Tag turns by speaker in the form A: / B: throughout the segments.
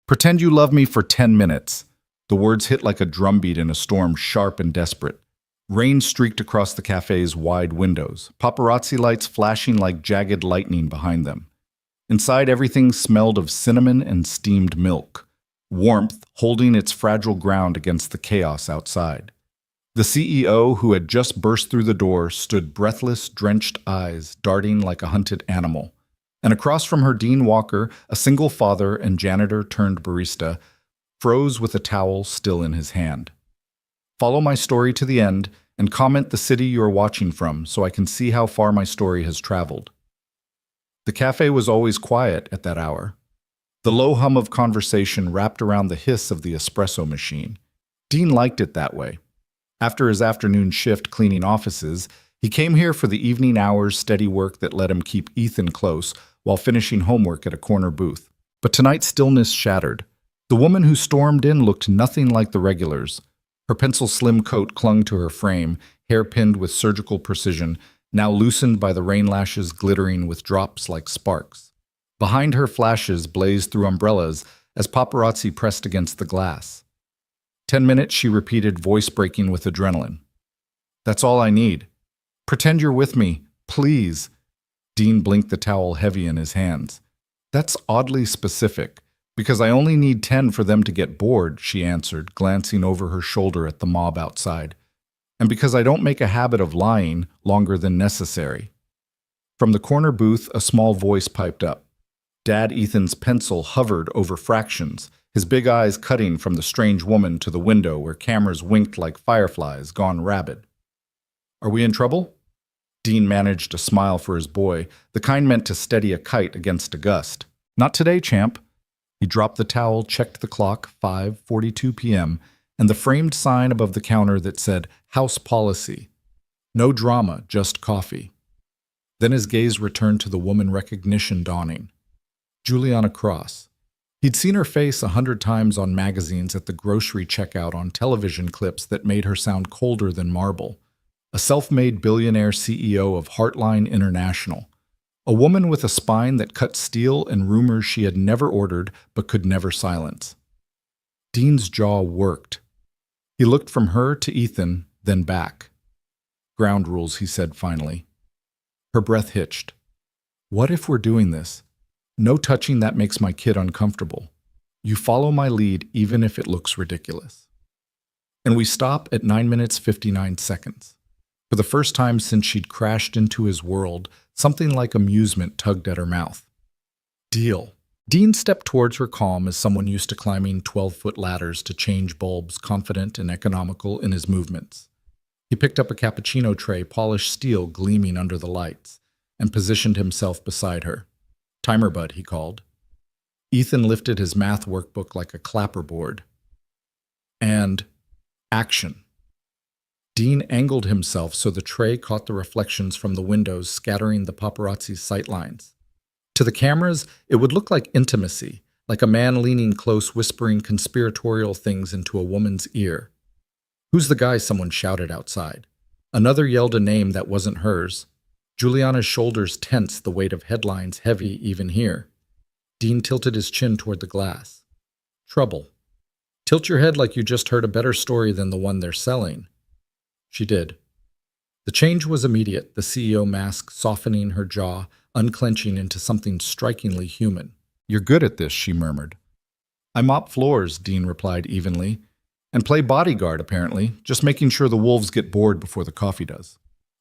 A: Pretend you love me for 10 minutes. The words hit like a drumbeat in a storm, sharp and desperate. Rain streaked across the cafe's wide windows, paparazzi lights flashing like jagged lightning behind them. Inside, everything smelled of cinnamon and steamed milk, warmth holding its fragile ground against the chaos outside. The CEO, who had just burst through the door, stood breathless, drenched eyes darting like a hunted animal. And across from her, Dean Walker, a single father and janitor turned barista, froze with a towel still in his hand. Follow my story to the end and comment the city you are watching from so I can see how far my story has traveled. The cafe was always quiet at that hour. The low hum of conversation wrapped around the hiss of the espresso machine. Dean liked it that way. After his afternoon shift cleaning offices, he came here for the evening hours, steady work that let him keep Ethan close while finishing homework at a corner booth. But tonight's stillness shattered. The woman who stormed in looked nothing like the regulars. Her pencil-slim coat clung to her frame, hair pinned with surgical precision, now loosened by the rain lashes glittering with drops like sparks. Behind her, flashes blazed through umbrellas as paparazzi pressed against the glass. 10 minutes, she repeated, voice breaking with adrenaline. That's all I need. Pretend you're with me, please. Dean blinked, the towel heavy in his hands. That's oddly specific, because I only need 10 for them to get bored, she answered, glancing over her shoulder at the mob outside. And because I don't make a habit of lying longer than necessary. From the corner booth, a small voice piped up. Dad Ethan's pencil hovered over fractions, his big eyes cutting from the strange woman to the window where cameras winked like fireflies gone rabid. Are we in trouble? Dean managed a smile for his boy, the kind meant to steady a kite against a gust. Not today, champ. He dropped the towel, checked the clock, 5:42 p.m., and the framed sign above the counter that said, House Policy. No drama, just coffee. Then his gaze returned to the woman recognition dawning. Juliana Cross. He'd seen her face 100 times on magazines, at the grocery checkout, on television clips that made her sound colder than marble. A self-made billionaire CEO of Heartline International. A woman with a spine that cut steel and rumors she had never ordered but could never silence. Dean's jaw worked. He looked from her to Ethan, then back. Ground rules, he said finally. Her breath hitched. What if we're doing this? No touching, that makes my kid uncomfortable. You follow my lead even if it looks ridiculous. And we stop at 9 minutes 59 seconds. For the first time since she'd crashed into his world, something like amusement tugged at her mouth. Deal. Dean stepped towards her, calm as someone used to climbing 12-foot ladders to change bulbs, confident and economical in his movements. He picked up a cappuccino tray, polished steel gleaming under the lights, and positioned himself beside her. Timer bud, he called. Ethan lifted his math workbook like a clapperboard. And action. Dean angled himself so the tray caught the reflections from the windows, scattering the paparazzi's sightlines. To the cameras, it would look like intimacy, like a man leaning close, whispering conspiratorial things into a woman's ear. Who's the guy? Someone shouted outside. Another yelled a name that wasn't hers. Juliana's shoulders tensed, the weight of headlines heavy even here. Dean tilted his chin toward the glass. Trouble. Tilt your head like you just heard a better story than the one they're selling. She did. The change was immediate, the CEO mask softening her jaw, unclenching into something strikingly human. You're good at this, she murmured. I mop floors, Dean replied evenly. And play bodyguard, apparently, just making sure the wolves get bored before the coffee does.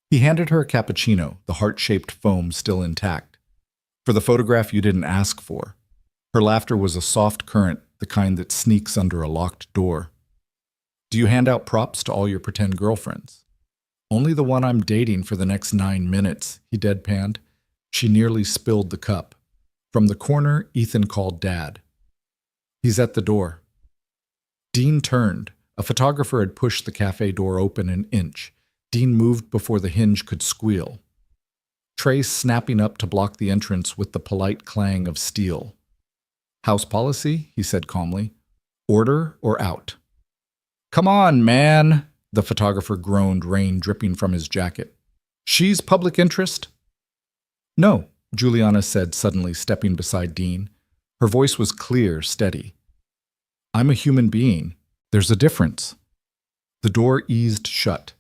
A: He handed her a cappuccino, the heart-shaped foam still intact. For the photograph you didn't ask for. Her laughter was a soft current, the kind that sneaks under a locked door. Do you hand out props to all your pretend girlfriends? Only the one I'm dating for the next 9 minutes, he deadpanned. She nearly spilled the cup. From the corner, Ethan called Dad. He's at the door. Dean turned. A photographer had pushed the cafe door open an inch. Dean moved before the hinge could squeal. Tray snapping up to block the entrance with the polite clang of steel. House policy, he said calmly. Order or out? Come on, man, the photographer groaned, rain dripping from his jacket. She's public interest? No, Juliana said suddenly, stepping beside Dean. Her voice was clear, steady. I'm a human being. There's a difference. The door eased shut.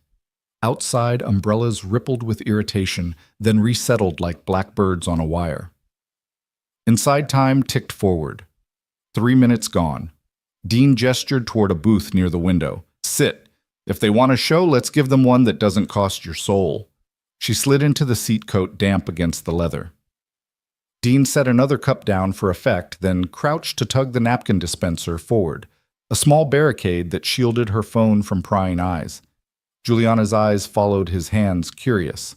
A: Outside, umbrellas rippled with irritation, then resettled like blackbirds on a wire. Inside, time ticked forward. 3 minutes gone. Dean gestured toward a booth near the window. Sit. If they want a show, let's give them one that doesn't cost your soul. She slid into the seat coat damp against the leather. Dean set another cup down for effect, then crouched to tug the napkin dispenser forward, a small barricade that shielded her phone from prying eyes. Juliana's eyes followed his hands, curious.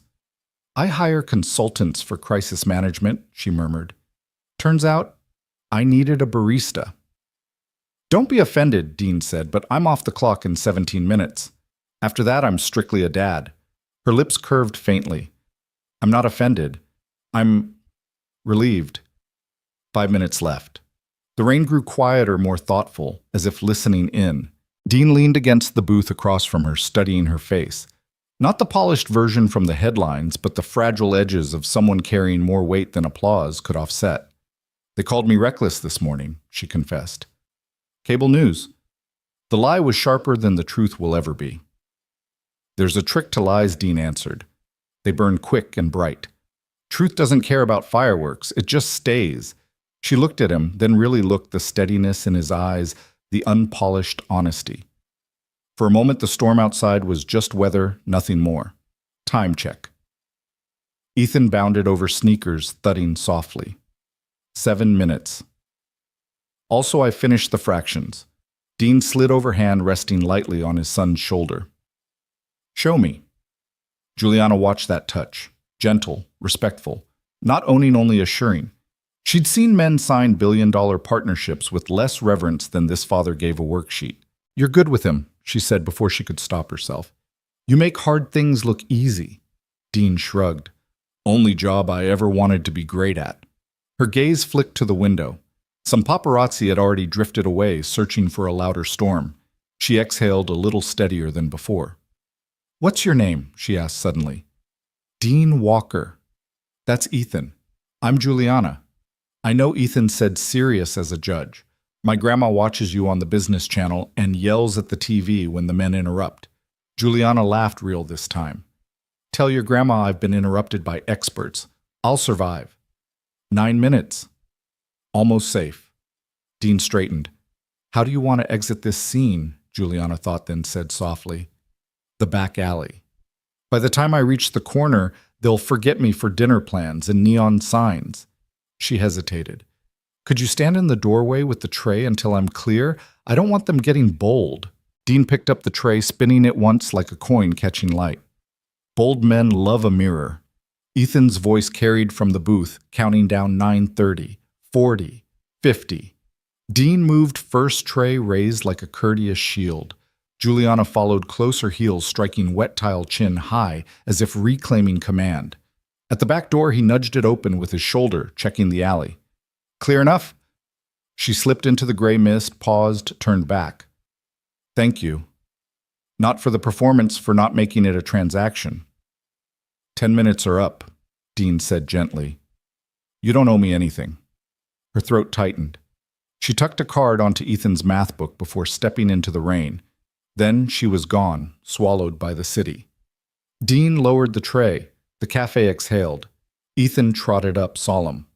A: I hire consultants for crisis management, she murmured. Turns out, I needed a barista. Don't be offended, Dean said, but I'm off the clock in 17 minutes. After that, I'm strictly a dad. Her lips curved faintly. I'm not offended. I'm relieved. 5 minutes left. The rain grew quieter, more thoughtful, as if listening in. Dean leaned against the booth across from her, studying her face. Not the polished version from the headlines, but the fragile edges of someone carrying more weight than applause could offset. They called me reckless this morning, she confessed. Cable news. The lie was sharper than the truth will ever be. There's a trick to lies, Dean answered. They burn quick and bright. Truth doesn't care about fireworks, it just stays. She looked at him, then really looked, the steadiness in his eyes, the unpolished honesty. For a moment, the storm outside was just weather, nothing more. Time check. Ethan bounded over sneakers, thudding softly. 7 minutes. Also, I finished the fractions. Dean slid over hand, resting lightly on his son's shoulder. Show me. Juliana watched that touch. Gentle, respectful, not owning, only assuring. She'd seen men sign billion-dollar partnerships with less reverence than this father gave a worksheet. You're good with him, she said before she could stop herself. You make hard things look easy. Dean shrugged. Only job I ever wanted to be great at. Her gaze flicked to the window. Some paparazzi had already drifted away, searching for a louder storm. She exhaled a little steadier than before. What's your name? She asked suddenly. Dean Walker. That's Ethan. I'm Juliana. I know Ethan said serious as a judge. My grandma watches you on the business channel and yells at the TV when the men interrupt. Juliana laughed real this time. Tell your grandma I've been interrupted by experts. I'll survive. 9 minutes. Almost safe. Dean straightened. How do you want to exit this scene? Juliana thought, then said softly. The back alley. By the time I reach the corner, they'll forget me for dinner plans and neon signs. She hesitated. Could you stand in the doorway with the tray until I'm clear? I don't want them getting bold. Dean picked up the tray, spinning it once like a coin catching light. Bold men love a mirror. Ethan's voice carried from the booth, counting down 9:30, 40, 50. Dean moved first, tray raised like a courteous shield. Juliana followed close, her heels striking wet tile chin high, as if reclaiming command. At the back door, he nudged it open with his shoulder, checking the alley. Clear enough? She slipped into the gray mist, paused, turned back. Thank you. Not for the performance, for not making it a transaction. 10 minutes are up, Dean said gently. You don't owe me anything. Her throat tightened. She tucked a card onto Ethan's math book before stepping into the rain. Then she was gone, swallowed by the city. Dean lowered the tray. The cafe exhaled. Ethan trotted up, solemn.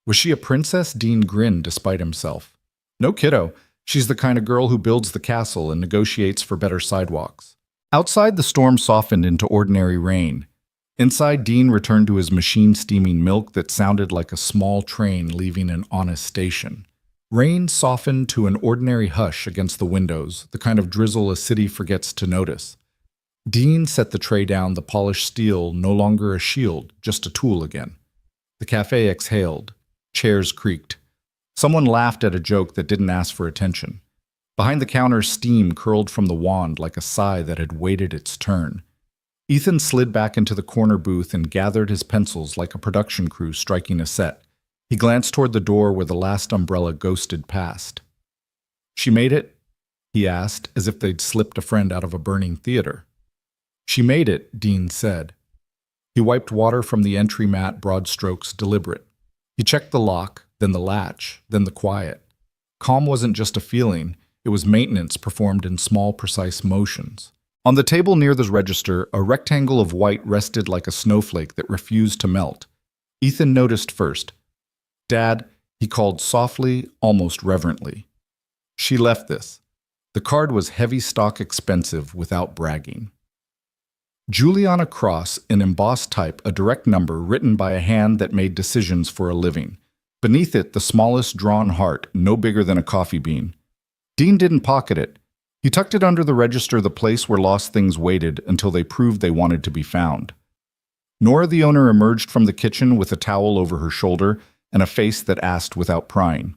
A: Was she a princess? Dean grinned despite himself. No kiddo. She's the kind of girl who builds the castle and negotiates for better sidewalks. Outside, the storm softened into ordinary rain. Inside, Dean returned to his machine steaming milk that sounded like a small train leaving an honest station. Rain softened to an ordinary hush against the windows, the kind of drizzle a city forgets to notice. Dean set the tray down, the polished steel no longer a shield, just a tool again. The cafe exhaled. Chairs creaked. Someone laughed at a joke that didn't ask for attention. Behind the counter, steam curled from the wand like a sigh that had waited its turn. Ethan slid back into the corner booth and gathered his pencils like a production crew striking a set. He glanced toward the door where the last umbrella ghosted past. She made it? He asked, as if they'd slipped a friend out of a burning theater. She made it, Dean said. He wiped water from the entry mat, broad strokes deliberate. He checked the lock, then the latch, then the quiet. Calm wasn't just a feeling, it was maintenance performed in small, precise motions. On the table near the register, a rectangle of white rested like a snowflake that refused to melt. Ethan noticed first. "Dad," he called softly, almost reverently. She left this. The card was heavy stock expensive without bragging. Juliana Cross, in embossed type, a direct number written by a hand that made decisions for a living. Beneath it, the smallest drawn heart, no bigger than a coffee bean. Dean didn't pocket it. He tucked it under the register, the place where lost things waited until they proved they wanted to be found. Nora, the owner, emerged from the kitchen with a towel over her shoulder and a face that asked without prying.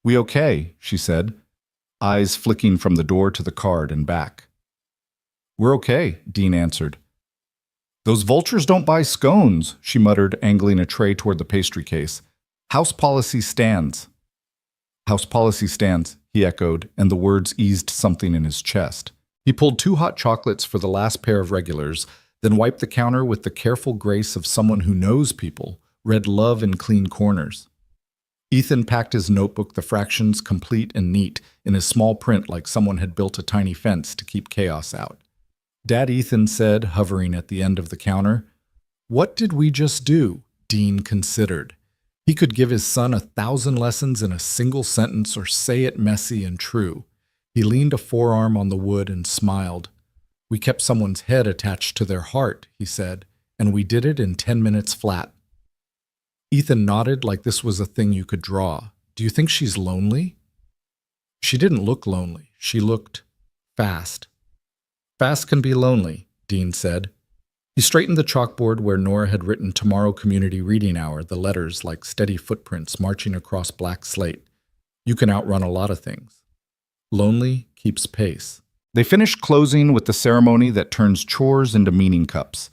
A: "We okay?" she said, eyes flicking from the door to the card and back. "We're okay," Dean answered. "Those vultures don't buy scones," she muttered, angling a tray toward the pastry case. "House policy stands." "House policy stands," he echoed, and the words eased something in his chest. He pulled 2 hot chocolates for the last pair of regulars, then wiped the counter with the careful grace of someone who knows people, read love in clean corners. Ethan packed his notebook, the fractions complete and neat, in his small print like someone had built a tiny fence to keep chaos out. "Dad," Ethan said, hovering at the end of the counter. "What did we just do?" Dean considered. He could give his son 1,000 lessons in a single sentence or say it messy and true. He leaned a forearm on the wood and smiled. "We kept someone's head attached to their heart," he said, "and we did it in 10 minutes flat." Ethan nodded like this was a thing you could draw. "Do you think she's lonely?" She didn't look lonely. She looked fast. "Fast can be lonely," Dean said. He straightened the chalkboard where Nora had written "Tomorrow Community Reading Hour," the letters like steady footprints marching across black slate. "You can outrun a lot of things. Lonely keeps pace." They finished closing with the ceremony that turns chores into meaning cups.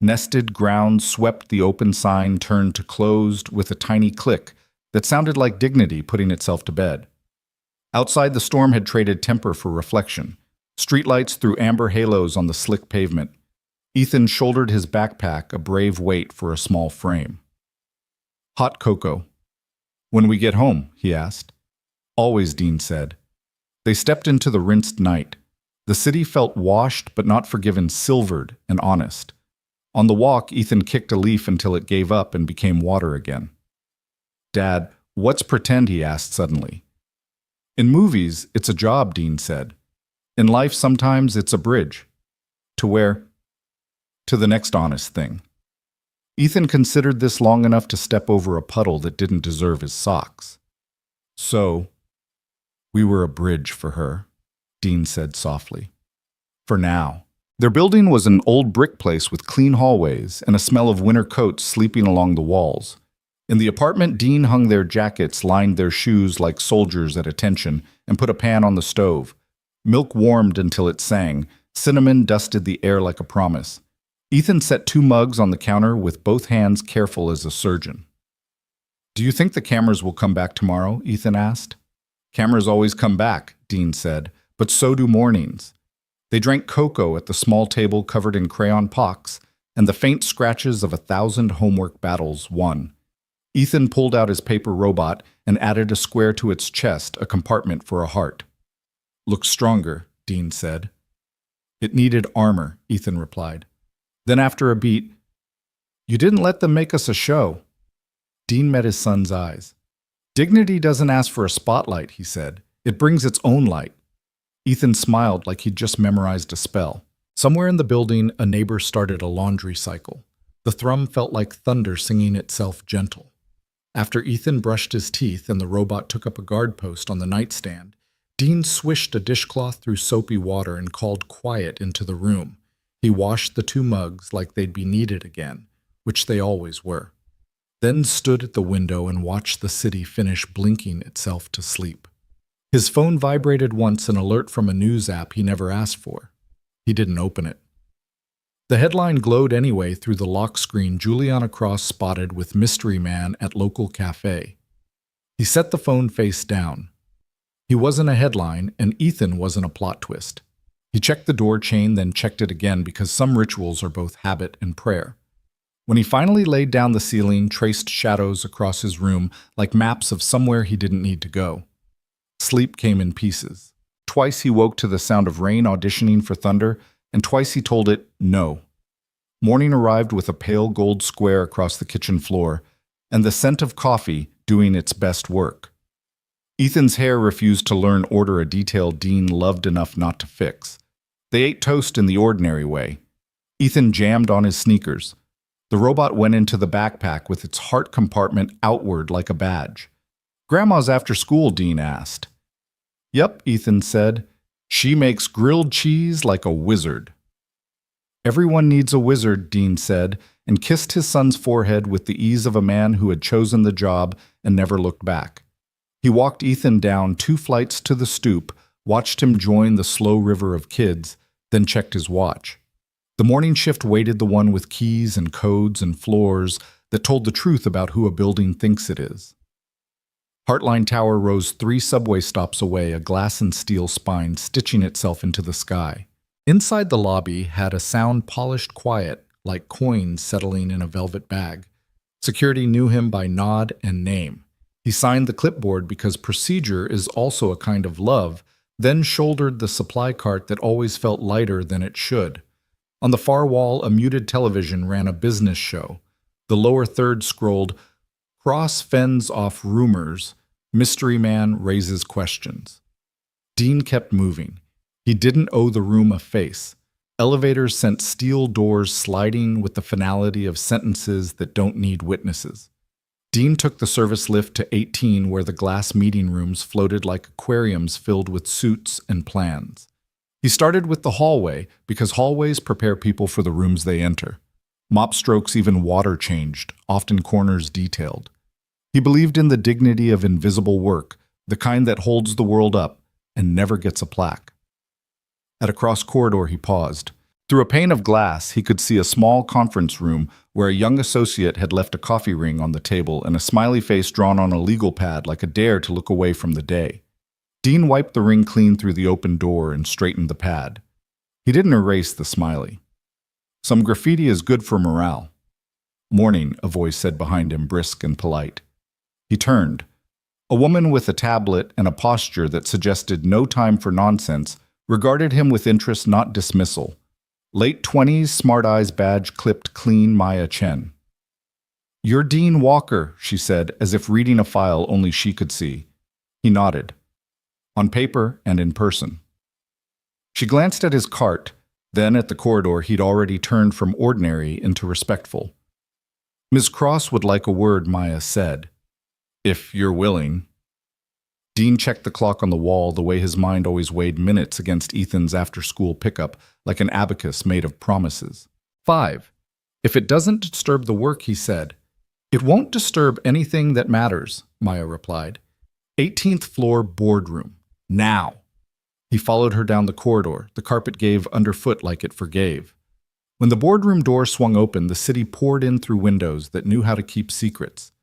A: Nested ground swept, the open sign turned to closed with a tiny click that sounded like dignity putting itself to bed. Outside, the storm had traded temper for reflection. Streetlights threw amber halos on the slick pavement. Ethan shouldered his backpack, a brave weight for a small frame. "Hot cocoa." "When we get home?" he asked. "Always," Dean said. They stepped into the rinsed night. The city felt washed but not forgiven, silvered and honest. On the walk, Ethan kicked a leaf until it gave up and became water again. "Dad, what's pretend?" he asked suddenly. "In movies, it's a job," Dean said. "In life, sometimes it's a bridge. To where?" "To the next honest thing." Ethan considered this long enough to step over a puddle that didn't deserve his socks. "So, we were a bridge for her," Dean said softly. "For now." Their building was an old brick place with clean hallways and a smell of winter coats sleeping along the walls. In the apartment, Dean hung their jackets, lined their shoes like soldiers at attention, and put a pan on the stove. Milk warmed until it sang. Cinnamon dusted the air like a promise. Ethan set 2 mugs on the counter with both hands careful as a surgeon. "Do you think the cameras will come back tomorrow?" Ethan asked. "Cameras always come back," Dean said, "but so do mornings." They drank cocoa at the small table covered in crayon pocks, and the faint scratches of 1,000 homework battles won. Ethan pulled out his paper robot and added a square to its chest, a compartment for a heart. "Looks stronger," Dean said. "It needed armor," Ethan replied. Then after a beat, "You didn't let them make us a show." Dean met his son's eyes. "Dignity doesn't ask for a spotlight," he said. "It brings its own light." Ethan smiled like he'd just memorized a spell. Somewhere in the building, a neighbor started a laundry cycle. The thrum felt like thunder singing itself gentle. After Ethan brushed his teeth and the robot took up a guard post on the nightstand, Dean swished a dishcloth through soapy water and called quiet into the room. He washed the 2 mugs like they'd be needed again, which they always were. Then stood at the window and watched the city finish blinking itself to sleep. His phone vibrated once, an alert from a news app he never asked for. He didn't open it. The headline glowed anyway through the lock screen. Juliana Cross spotted with mystery man at local cafe. He set the phone face down. He wasn't a headline, and Ethan wasn't a plot twist. He checked the door chain, then checked it again because some rituals are both habit and prayer. When he finally laid down, the ceiling traced shadows across his room like maps of somewhere he didn't need to go. Sleep came in pieces. Twice he woke to the sound of rain auditioning for thunder, and twice he told it no. Morning arrived with a pale gold square across the kitchen floor, and the scent of coffee doing its best work. Ethan's hair refused to learn order a detail Dean loved enough not to fix. They ate toast in the ordinary way. Ethan jammed on his sneakers. The robot went into the backpack with its heart compartment outward like a badge. "Grandma's after school?" Dean asked. "Yep," Ethan said. "She makes grilled cheese like a wizard." "Everyone needs a wizard," Dean said, and kissed his son's forehead with the ease of a man who had chosen the job and never looked back. He walked Ethan down 2 flights to the stoop, watched him join the slow river of kids, then checked his watch. The morning shift waited the one with keys and codes and floors that told the truth about who a building thinks it is. Heartline Tower rose 3 subway stops away, a glass and steel spine stitching itself into the sky. Inside the lobby had a sound-polished quiet, like coins settling in a velvet bag. Security knew him by nod and name. He signed the clipboard because procedure is also a kind of love, then shouldered the supply cart that always felt lighter than it should. On the far wall, a muted television ran a business show. The lower third scrolled, "Cross fends off rumors. Mystery man raises questions." Dean kept moving. He didn't owe the room a face. Elevators sent steel doors sliding with the finality of sentences that don't need witnesses. Dean took the service lift to 18, where the glass meeting rooms floated like aquariums filled with suits and plans. He started with the hallway, because hallways prepare people for the rooms they enter. Mop strokes, even water changed, often corners detailed. He believed in the dignity of invisible work, the kind that holds the world up and never gets a plaque. At a cross corridor, he paused. Through a pane of glass, he could see a small conference room where a young associate had left a coffee ring on the table and a smiley face drawn on a legal pad like a dare to look away from the day. Dean wiped the ring clean through the open door and straightened the pad. He didn't erase the smiley. "Some graffiti is good for morale." "Morning," a voice said behind him, brisk and polite. He turned. A woman with a tablet and a posture that suggested no time for nonsense regarded him with interest, not dismissal. Late 20s, smart eyes badge clipped clean Maya Chen. "You're Dean Walker," she said, as if reading a file only she could see. He nodded. "On paper and in person." She glanced at his cart, then at the corridor he'd already turned from ordinary into respectful. "Ms. Cross would like a word," Maya said. "If you're willing." Dean checked the clock on the wall the way his mind always weighed minutes against Ethan's after-school pickup, like an abacus made of promises. 5. "If it doesn't disturb the work," he said. "It won't disturb anything that matters," Maya replied. 18th floor boardroom. Now. He followed her down the corridor. The carpet gave underfoot like it forgave. When the boardroom door swung open, the city poured in through windows that knew how to keep secrets.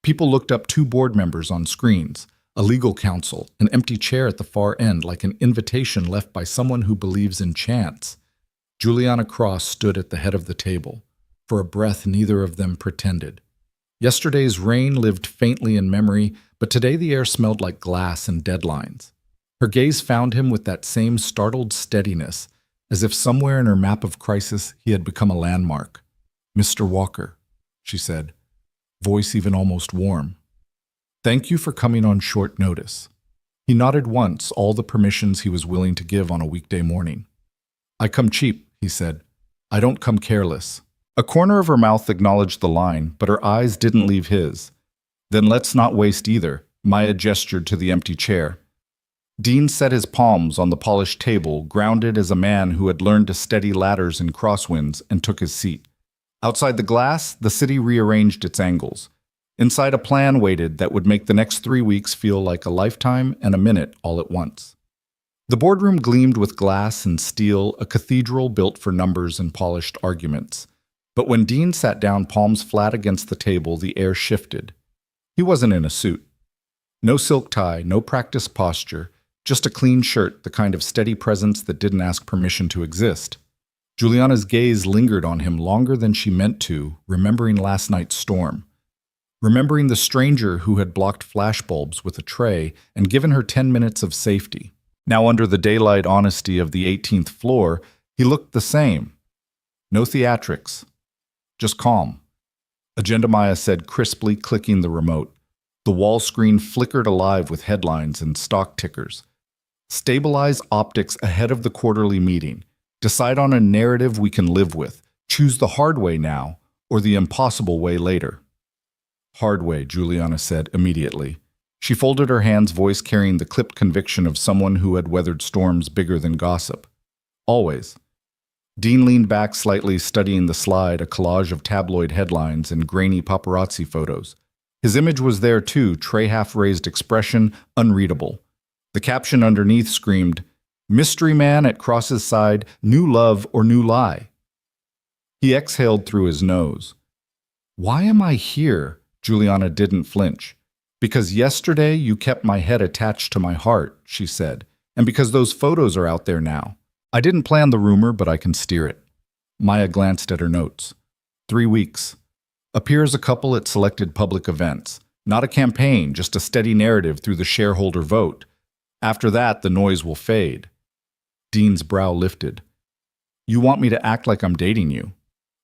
A: People looked up 2 board members on screens. A legal counsel, an empty chair at the far end like an invitation left by someone who believes in chance. Juliana Cross stood at the head of the table. For a breath, neither of them pretended. Yesterday's rain lived faintly in memory, but today the air smelled like glass and deadlines. Her gaze found him with that same startled steadiness, as if somewhere in her map of crisis he had become a landmark. "Mr. Walker," she said, voice even almost warm. "Thank you for coming on short notice." He nodded once, all the permissions he was willing to give on a weekday morning. "I come cheap," he said. "I don't come careless." A corner of her mouth acknowledged the line, but her eyes didn't leave his. "Then let's not waste either," Maya gestured to the empty chair. Dean set his palms on the polished table, grounded as a man who had learned to steady ladders in crosswinds, and took his seat. Outside the glass, the city rearranged its angles. Inside, a plan waited that would make the next 3 weeks feel like a lifetime and a minute all at once. The boardroom gleamed with glass and steel, a cathedral built for numbers and polished arguments. But when Dean sat down, palms flat against the table, the air shifted. He wasn't in a suit. No silk tie, no practiced posture, just a clean shirt, the kind of steady presence that didn't ask permission to exist. Juliana's gaze lingered on him longer than she meant to, remembering last night's storm. remembering the stranger who had blocked flashbulbs with a tray and given her 10 minutes of safety. Now, under the daylight honesty of the 18th floor, he looked the same. No theatrics. Just calm. Agenda Maya said crisply, clicking the remote. The wall screen flickered alive with headlines and stock tickers. Stabilize optics ahead of the quarterly meeting. Decide on a narrative we can live with. Choose the hard way now, or the impossible way later. Hard way, Juliana said immediately. She folded her hands, voice carrying the clipped conviction of someone who had weathered storms bigger than gossip. Always. Dean leaned back slightly, studying the slide, a collage of tabloid headlines and grainy paparazzi photos. His image was there too, tray half-raised expression, unreadable. The caption underneath screamed, "Mystery man at Cross's side, new love or new lie." He exhaled through his nose. "Why am I here?" Juliana didn't flinch. "Because yesterday you kept my head attached to my heart," she said, "and because those photos are out there now. I didn't plan the rumor, but I can steer it." Maya glanced at her notes. 3 weeks. Appear as a couple at selected public events. Not a campaign, just a steady narrative through the shareholder vote. After that, the noise will fade. Dean's brow lifted. "You want me to act like I'm dating you?"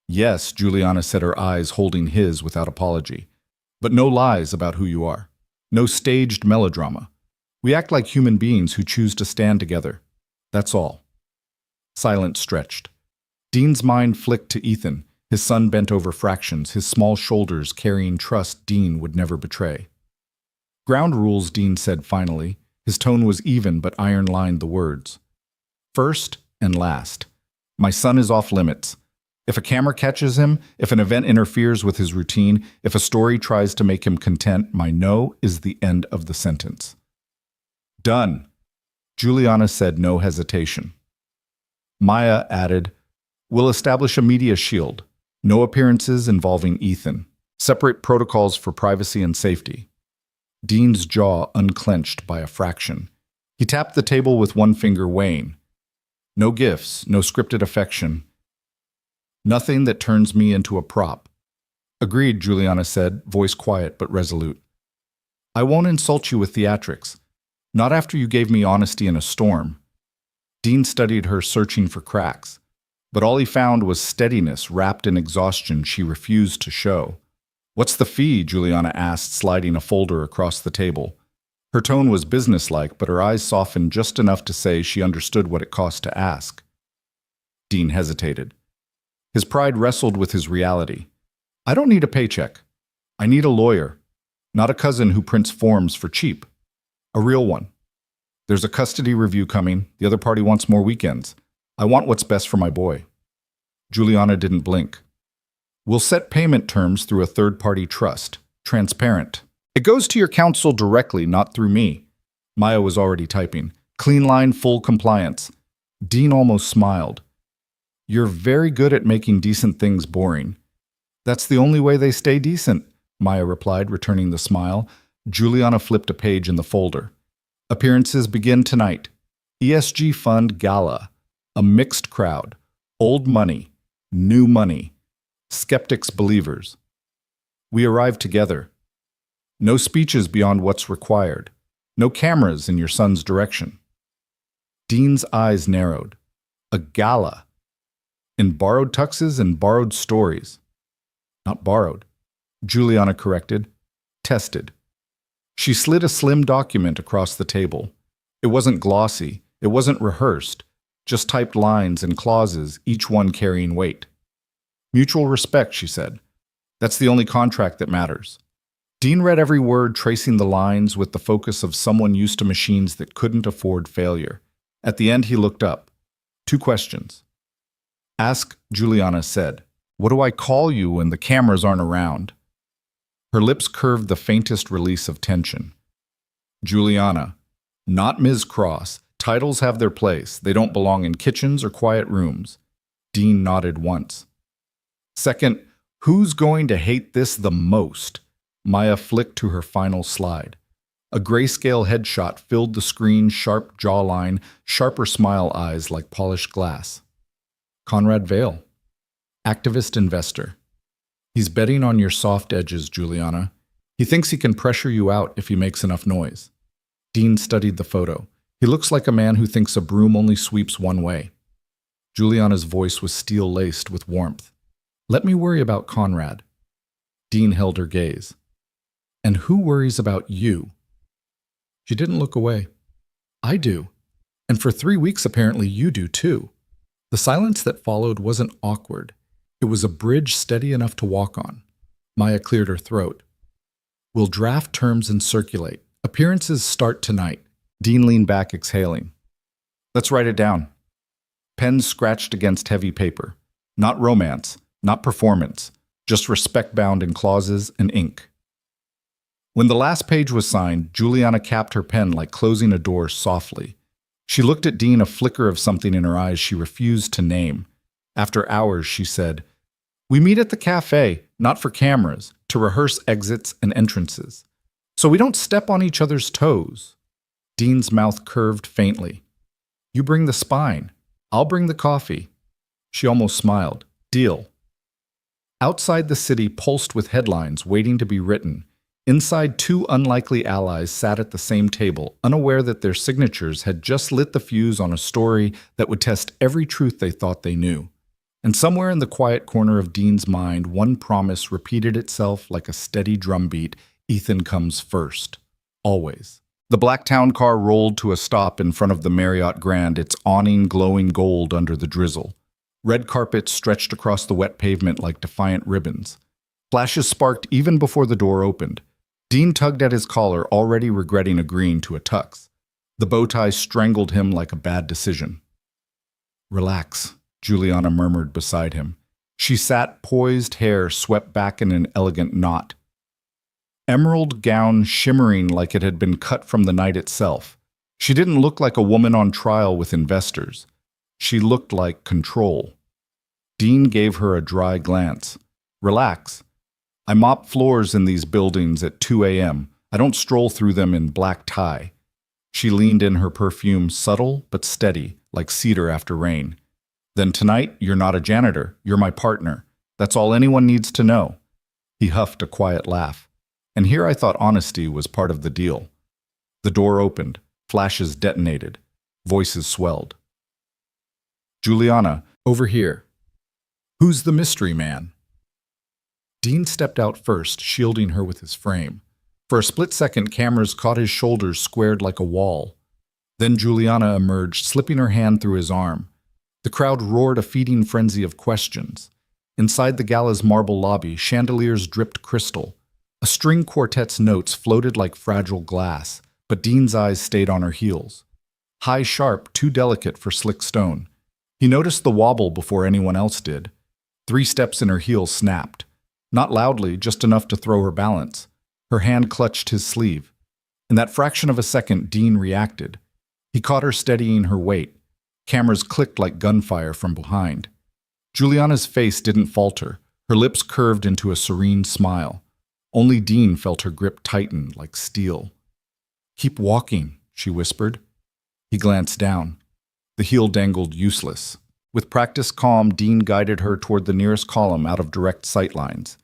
A: "Yes," Juliana said, her eyes holding his without apology. "But no lies about who you are. No staged melodrama. We act like human beings who choose to stand together. That's all." Silence stretched. Dean's mind flicked to Ethan, his son bent over fractions, his small shoulders carrying trust Dean would never betray. "Ground rules," Dean said finally. His tone was even but iron-lined the words. "First and last. My son is off limits. If a camera catches him, if an event interferes with his routine, if a story tries to make him content, my no is the end of the sentence." "Done," Juliana said, no hesitation. Maya added, "We'll establish a media shield. No appearances involving Ethan. Separate protocols for privacy and safety." Dean's jaw unclenched by a fraction. He tapped the table with one finger, weighing. "No gifts, no scripted affection. Nothing that turns me into a prop." "Agreed," Juliana said, voice quiet but resolute. "I won't insult you with theatrics. Not after you gave me honesty in a storm." Dean studied her, searching for cracks. But all he found was steadiness wrapped in exhaustion she refused to show. "What's the fee?" Juliana asked, sliding a folder across the table. Her tone was businesslike, but her eyes softened just enough to say she understood what it cost to ask. Dean hesitated. His pride wrestled with his reality. "I don't need a paycheck. I need a lawyer. Not a cousin who prints forms for cheap. A real one. There's a custody review coming. The other party wants more weekends. I want what's best for my boy." Juliana didn't blink. "We'll set payment terms through a third-party trust. Transparent. It goes to your counsel directly, not through me." Maya was already typing. "Clean line, full compliance." Dean almost smiled. "You're very good at making decent things boring." "That's the only way they stay decent," Maya replied, returning the smile. Juliana flipped a page in the folder. "Appearances begin tonight. ESG Fund Gala. A mixed crowd. Old money. New money. Skeptics, believers. We arrive together. No speeches beyond what's required. No cameras in your son's direction." Dean's eyes narrowed. A gala. In borrowed tuxes and borrowed stories. Not borrowed. Juliana corrected. Tested. She slid a slim document across the table. It wasn't glossy. It wasn't rehearsed. Just typed lines and clauses, each one carrying weight. "Mutual respect," she said. "That's the only contract that matters." Dean read every word, tracing the lines with the focus of someone used to machines that couldn't afford failure. At the end, he looked up. 2 questions. "Ask," Juliana said. "What do I call you when the cameras aren't around?" Her lips curved the faintest release of tension. "Juliana, not Ms. Cross. Titles have their place. They don't belong in kitchens or quiet rooms." Dean nodded once. "Second, who's going to hate this the most?" Maya flicked to her final slide. A grayscale headshot filled the screen, sharp jawline, sharper smile eyes like polished glass. "Conrad Vale. Activist investor. He's betting on your soft edges, Juliana. He thinks he can pressure you out if he makes enough noise. Dean studied the photo. He looks like a man who thinks a broom only sweeps one way. Juliana's voice was steel-laced with warmth. Let me worry about Conrad. Dean held her gaze. And who worries about you? She didn't look away. I do. And for 3 weeks apparently you do too. The silence that followed wasn't awkward. It was a bridge steady enough to walk on. Maya cleared her throat. We'll draft terms and circulate. Appearances start tonight. Dean leaned back, exhaling. Let's write it down. Pens scratched against heavy paper. Not romance, not performance, just respect bound in clauses and ink. When the last page was signed, Juliana capped her pen like closing a door softly. She looked at Dean, a flicker of something in her eyes she refused to name. After hours, she said, We meet at the cafe, not for cameras, to rehearse exits and entrances. So we don't step on each other's toes. Dean's mouth curved faintly. You bring the spine. I'll bring the coffee. She almost smiled. Deal. Outside the city pulsed with headlines waiting to be written. Inside, 2 unlikely allies sat at the same table, unaware that their signatures had just lit the fuse on a story that would test every truth they thought they knew. And somewhere in the quiet corner of Dean's mind, one promise repeated itself like a steady drumbeat: Ethan comes first. Always. The black town car rolled to a stop in front of the Marriott Grand, its awning glowing gold under the drizzle. Red carpets stretched across the wet pavement like defiant ribbons. Flashes sparked even before the door opened. Dean tugged at his collar, already regretting agreeing to a tux. The bow tie strangled him like a bad decision. Relax, Juliana murmured beside him. She sat, poised, hair swept back in an elegant knot. Emerald gown shimmering like it had been cut from the night itself. She didn't look like a woman on trial with investors. She looked like control. Dean gave her a dry glance. Relax. I mop floors in these buildings at 2 a.m. I don't stroll through them in black tie. She leaned in, her perfume subtle but steady, like cedar after rain. Then tonight, you're not a janitor. You're my partner. That's all anyone needs to know. He huffed a quiet laugh. And here I thought honesty was part of the deal. The door opened. Flashes detonated. Voices swelled. Juliana, over here. Who's the mystery man? Dean stepped out first, shielding her with his frame. For a split second, cameras caught his shoulders squared like a wall. Then Juliana emerged, slipping her hand through his arm. The crowd roared a feeding frenzy of questions. Inside the gala's marble lobby, chandeliers dripped crystal. A string quartet's notes floated like fragile glass, but Dean's eyes stayed on her heels. High sharp, too delicate for slick stone. He noticed the wobble before anyone else did. 3 steps and her heels snapped. Not loudly, just enough to throw her balance. Her hand clutched his sleeve. In that fraction of a second, Dean reacted. He caught her steadying her weight. Cameras clicked like gunfire from behind. Juliana's face didn't falter. Her lips curved into a serene smile. Only Dean felt her grip tighten like steel. Keep walking, she whispered. He glanced down. The heel dangled useless. With practiced calm, Dean guided her toward the nearest column out of direct sight lines.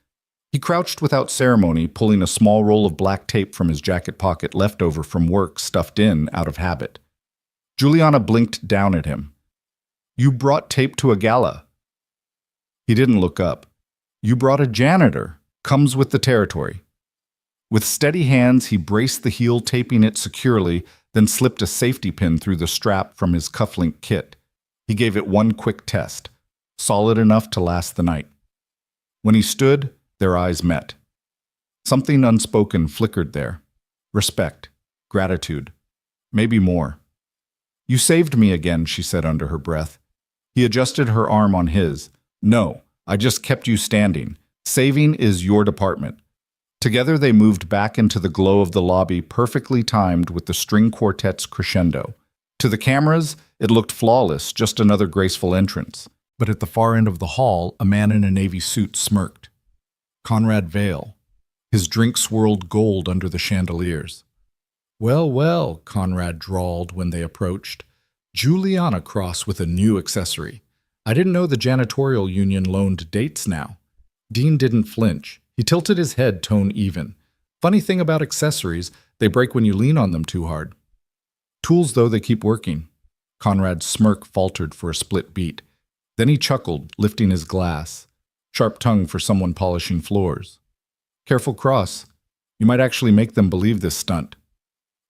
A: He crouched without ceremony, pulling a small roll of black tape from his jacket pocket, leftover from work, stuffed in out of habit. Juliana blinked down at him. You brought tape to a gala. He didn't look up. You brought a janitor. Comes with the territory. With steady hands, he braced the heel, taping it securely, then slipped a safety pin through the strap from his cufflink kit. He gave it one quick test, solid enough to last the night. When he stood, their eyes met. Something unspoken flickered there. Respect, gratitude, maybe more. You saved me again, she said under her breath. He adjusted her arm on his. No, I just kept you standing. Saving is your department. Together they moved back into the glow of the lobby, perfectly timed with the string quartet's crescendo. To the cameras, it looked flawless, just another graceful entrance. But at the far end of the hall, a man in a navy suit smirked. Conrad Vale. His drink swirled gold under the chandeliers. Well, well, Conrad drawled when they approached. Juliana Cross with a new accessory. I didn't know the janitorial union loaned dates now. Dean didn't flinch. He tilted his head tone even. Funny thing about accessories, they break when you lean on them too hard. Tools, though, they keep working. Conrad's smirk faltered for a split beat. Then he chuckled, lifting his glass. Sharp tongue for someone polishing floors. Careful cross. You might actually make them believe this stunt.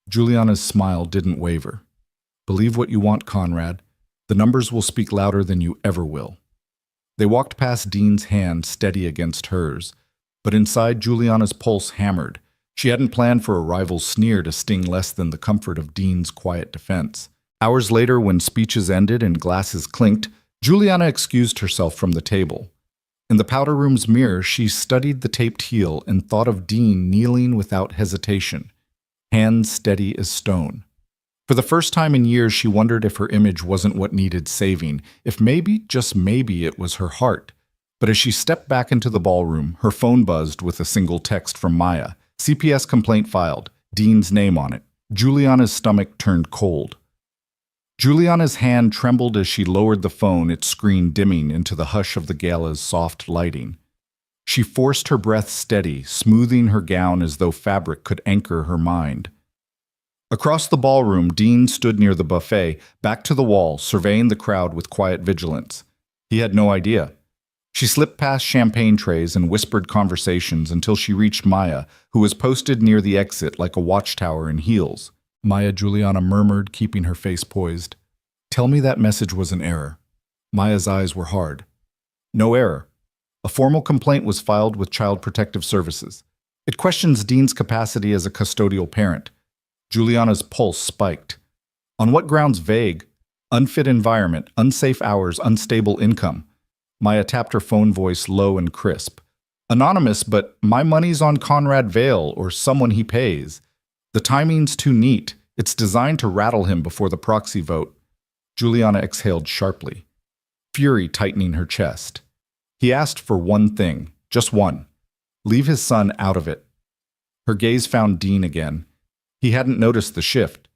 A: Juliana's smile didn't waver. Believe what you want, Conrad. The numbers will speak louder than you ever will. They walked past Dean's hand steady against hers, but inside Juliana's pulse hammered. She hadn't planned for a rival's sneer to sting less than the comfort of Dean's quiet defense. Hours later, when speeches ended and glasses clinked, Juliana excused herself from the table. In the powder room's mirror, she studied the taped heel and thought of Dean kneeling without hesitation, hands steady as stone. For the first time in years, she wondered if her image wasn't what needed saving, if maybe, just maybe, it was her heart. But as she stepped back into the ballroom, her phone buzzed with a single text from Maya. CPS complaint filed, Dean's name on it. Juliana's stomach turned cold. Juliana's hand trembled as she lowered the phone, its screen dimming into the hush of the gala's soft lighting. She forced her breath steady, smoothing her gown as though fabric could anchor her mind. Across the ballroom, Dean stood near the buffet, back to the wall, surveying the crowd with quiet vigilance. He had no idea. She slipped past champagne trays and whispered conversations until she reached Maya, who was posted near the exit like a watchtower in heels. Maya, Juliana murmured, keeping her face poised. Tell me that message was an error. Maya's eyes were hard. No error. A formal complaint was filed with Child Protective Services. It questions Dean's capacity as a custodial parent. Juliana's pulse spiked. On what grounds? Vague. Unfit environment, unsafe hours, unstable income. Maya tapped her phone, voice low and crisp. Anonymous, but my money's on Conrad Vale or someone he pays. The timing's too neat. It's designed to rattle him before the proxy vote. Juliana exhaled sharply, fury tightening her chest. He asked for one thing, just one. Leave his son out of it. Her gaze found Dean again. He hadn't noticed the shift.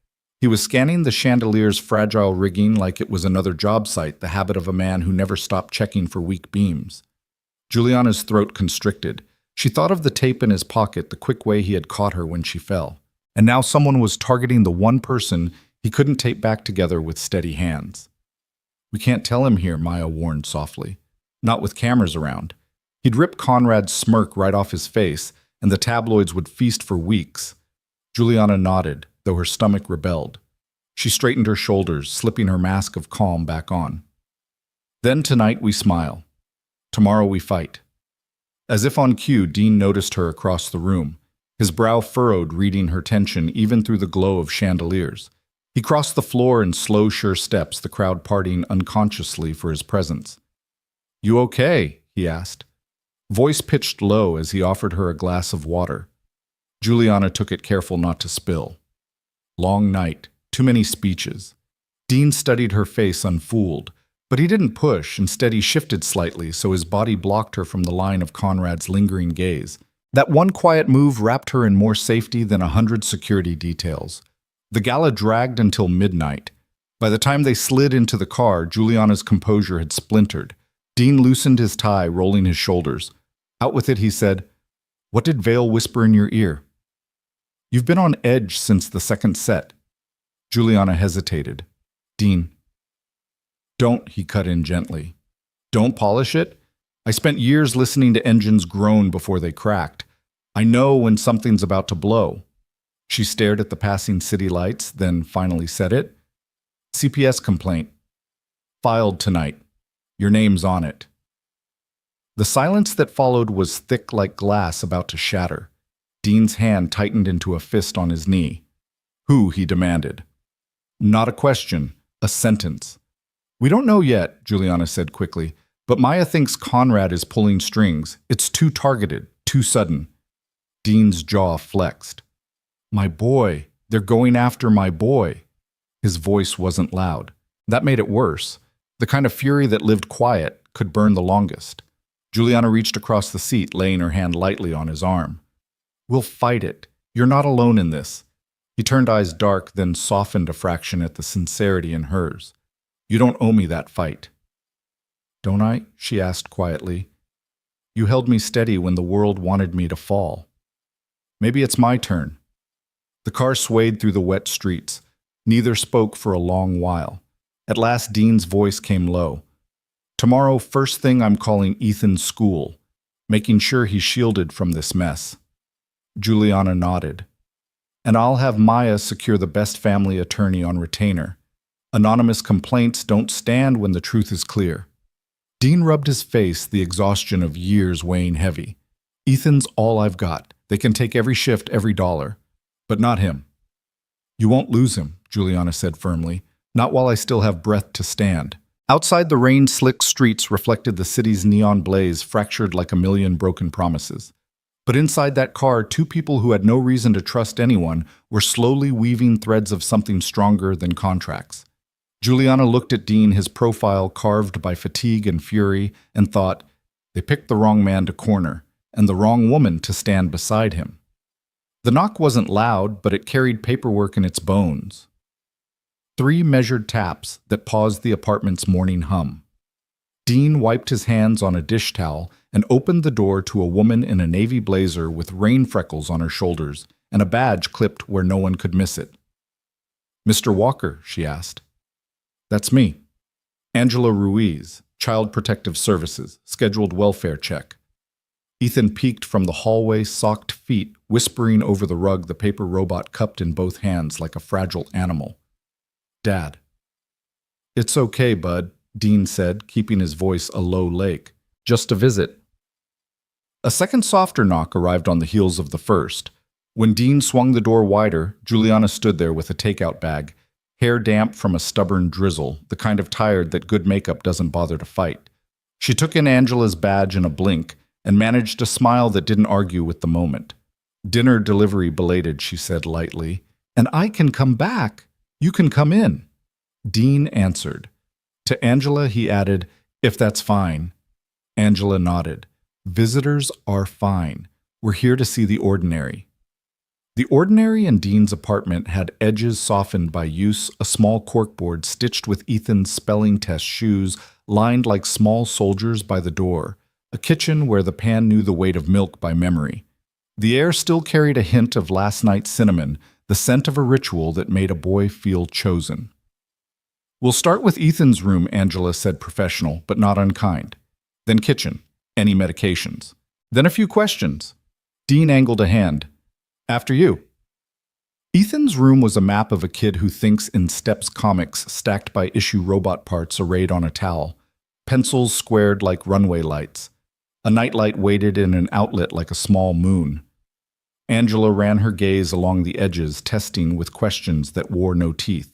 A: He was scanning the chandelier's fragile rigging like it was another job site, the habit of a man who never stopped checking for weak beams. Juliana's throat constricted. She thought of the tape in his pocket, the quick way he had caught her when she fell. And now someone was targeting the one person he couldn't tape back together with steady hands. We can't tell him here, Maya warned softly. Not with cameras around. He'd rip Conrad's smirk right off his face, and the tabloids would feast for weeks. Juliana nodded, though her stomach rebelled. She straightened her shoulders, slipping her mask of calm back on. Then tonight we smile. Tomorrow we fight. As if on cue, Dean noticed her across the room, his brow furrowed, reading her tension even through the glow of chandeliers. He crossed the floor in slow, sure steps, the crowd partying unconsciously for his presence. You okay? He asked. Voice pitched low as he offered her a glass of water. Juliana took it, careful not to spill. Long night, too many speeches. Dean studied her face unfooled, but he didn't push. Instead, he shifted slightly so his body blocked her from the line of Conrad's lingering gaze. That one quiet move wrapped her in more safety than 100 security details. The gala dragged until midnight. By the time they slid into the car, Juliana's composure had splintered. Dean loosened his tie, rolling his shoulders. Out with it, he said, What did Vale whisper in your ear? You've been on edge since the second set. Juliana hesitated. Dean. Don't, he cut in gently. Don't polish it? I spent years listening to engines groan before they cracked. I know when something's about to blow. She stared at the passing city lights, then finally said it. CPS complaint. Filed tonight. Your name's on it. The silence that followed was thick like glass about to shatter. Dean's hand tightened into a fist on his knee. Who? He demanded. Not a question, a sentence. We don't know yet, Juliana said quickly, but Maya thinks Conrad is pulling strings. It's too targeted, too sudden. Dean's jaw flexed. My boy, they're going after my boy. His voice wasn't loud. That made it worse. The kind of fury that lived quiet could burn the longest. Juliana reached across the seat, laying her hand lightly on his arm. We'll fight it. You're not alone in this. He turned eyes dark, then softened a fraction at the sincerity in hers. You don't owe me that fight. Don't I? She asked quietly. You held me steady when the world wanted me to fall. Maybe it's my turn. The car swayed through the wet streets. Neither spoke for a long while. At last, Dean's voice came low. Tomorrow, first thing, I'm calling Ethan's school, making sure he's shielded from this mess. Juliana nodded. And I'll have Maya secure the best family attorney on retainer. Anonymous complaints don't stand when the truth is clear. Dean rubbed his face, the exhaustion of years weighing heavy. Ethan's all I've got. They can take every shift, every dollar. But not him. You won't lose him, Juliana said firmly. Not while I still have breath to stand. Outside, the rain-slicked streets reflected the city's neon blaze, fractured like a million broken promises. But inside that car, two people who had no reason to trust anyone were slowly weaving threads of something stronger than contracts. Juliana looked at Dean, his profile carved by fatigue and fury, and thought, they picked the wrong man to corner, and the wrong woman to stand beside him. The knock wasn't loud, but it carried paperwork in its bones. 3 measured taps that paused the apartment's morning hum. Dean wiped his hands on a dish towel and opened the door to a woman in a navy blazer with rain freckles on her shoulders and a badge clipped where no one could miss it. Mr. Walker, she asked. That's me. Angela Ruiz, Child Protective Services, scheduled welfare check. Ethan peeked from the hallway, socked feet, whispering over the rug, the paper robot cupped in both hands like a fragile animal. Dad. It's okay, bud, Dean said, keeping his voice a low lake. Just a visit. A second softer knock arrived on the heels of the first. When Dean swung the door wider, Juliana stood there with a takeout bag, hair damp from a stubborn drizzle, the kind of tired that good makeup doesn't bother to fight. She took in Angela's badge in a blink and managed a smile that didn't argue with the moment. Dinner delivery belated, she said lightly. And I can come back. You can come in. Dean answered. To Angela, he added, if that's fine. Angela nodded. Visitors are fine. We're here to see the ordinary. The ordinary in Dean's apartment had edges softened by use, a small corkboard stitched with Ethan's spelling test shoes lined like small soldiers by the door, a kitchen where the pan knew the weight of milk by memory. The air still carried a hint of last night's cinnamon, the scent of a ritual that made a boy feel chosen. We'll start with Ethan's room, Angela said, professional, but not unkind. Then kitchen, any medications. Then a few questions. Dean angled a hand. After you. Ethan's room was a map of a kid who thinks in steps comics stacked by issue robot parts arrayed on a towel, pencils squared like runway lights. A nightlight waited in an outlet like a small moon. Angela ran her gaze along the edges, testing with questions that wore no teeth.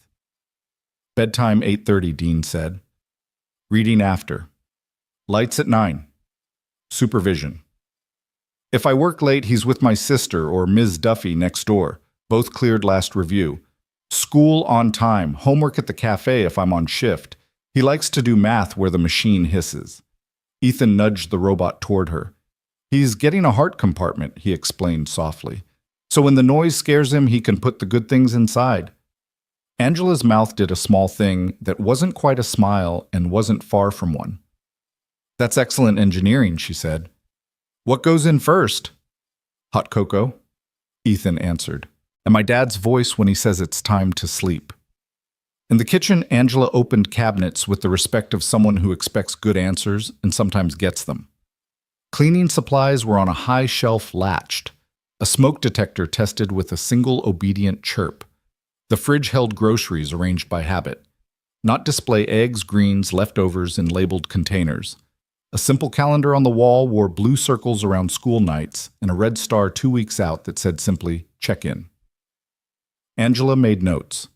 A: Bedtime 8:30, Dean said. Reading after. Lights at 9. Supervision. If I work late, he's with my sister or Ms. Duffy next door. Both cleared last review. School on time. Homework at the cafe if I'm on shift. He likes to do math where the machine hisses. Ethan nudged the robot toward her. He's getting a heart compartment, he explained softly. So when the noise scares him, he can put the good things inside. Angela's mouth did a small thing that wasn't quite a smile and wasn't far from one. That's excellent engineering, she said. What goes in first? Hot cocoa, Ethan answered, and my dad's voice when he says it's time to sleep. In the kitchen, Angela opened cabinets with the respect of someone who expects good answers and sometimes gets them. Cleaning supplies were on a high shelf latched. A smoke detector tested with a single obedient chirp. The fridge held groceries arranged by habit. Not display eggs, greens, leftovers in labeled containers. A simple calendar on the wall wore blue circles around school nights and a red star 2 weeks out that said simply, check in. Angela made notes.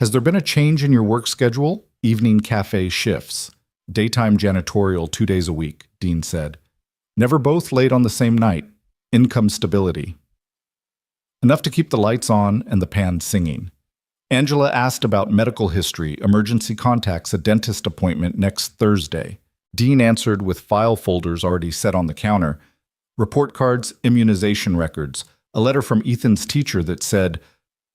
A: Has there been a change in your work schedule? Evening cafe shifts. Daytime janitorial 2 days a week, Dean said. Never both late on the same night. Income stability. Enough to keep the lights on and the pan singing. Angela asked about medical history, emergency contacts, a dentist appointment next Thursday. Dean answered with file folders already set on the counter, report cards, immunization records, a letter from Ethan's teacher that said,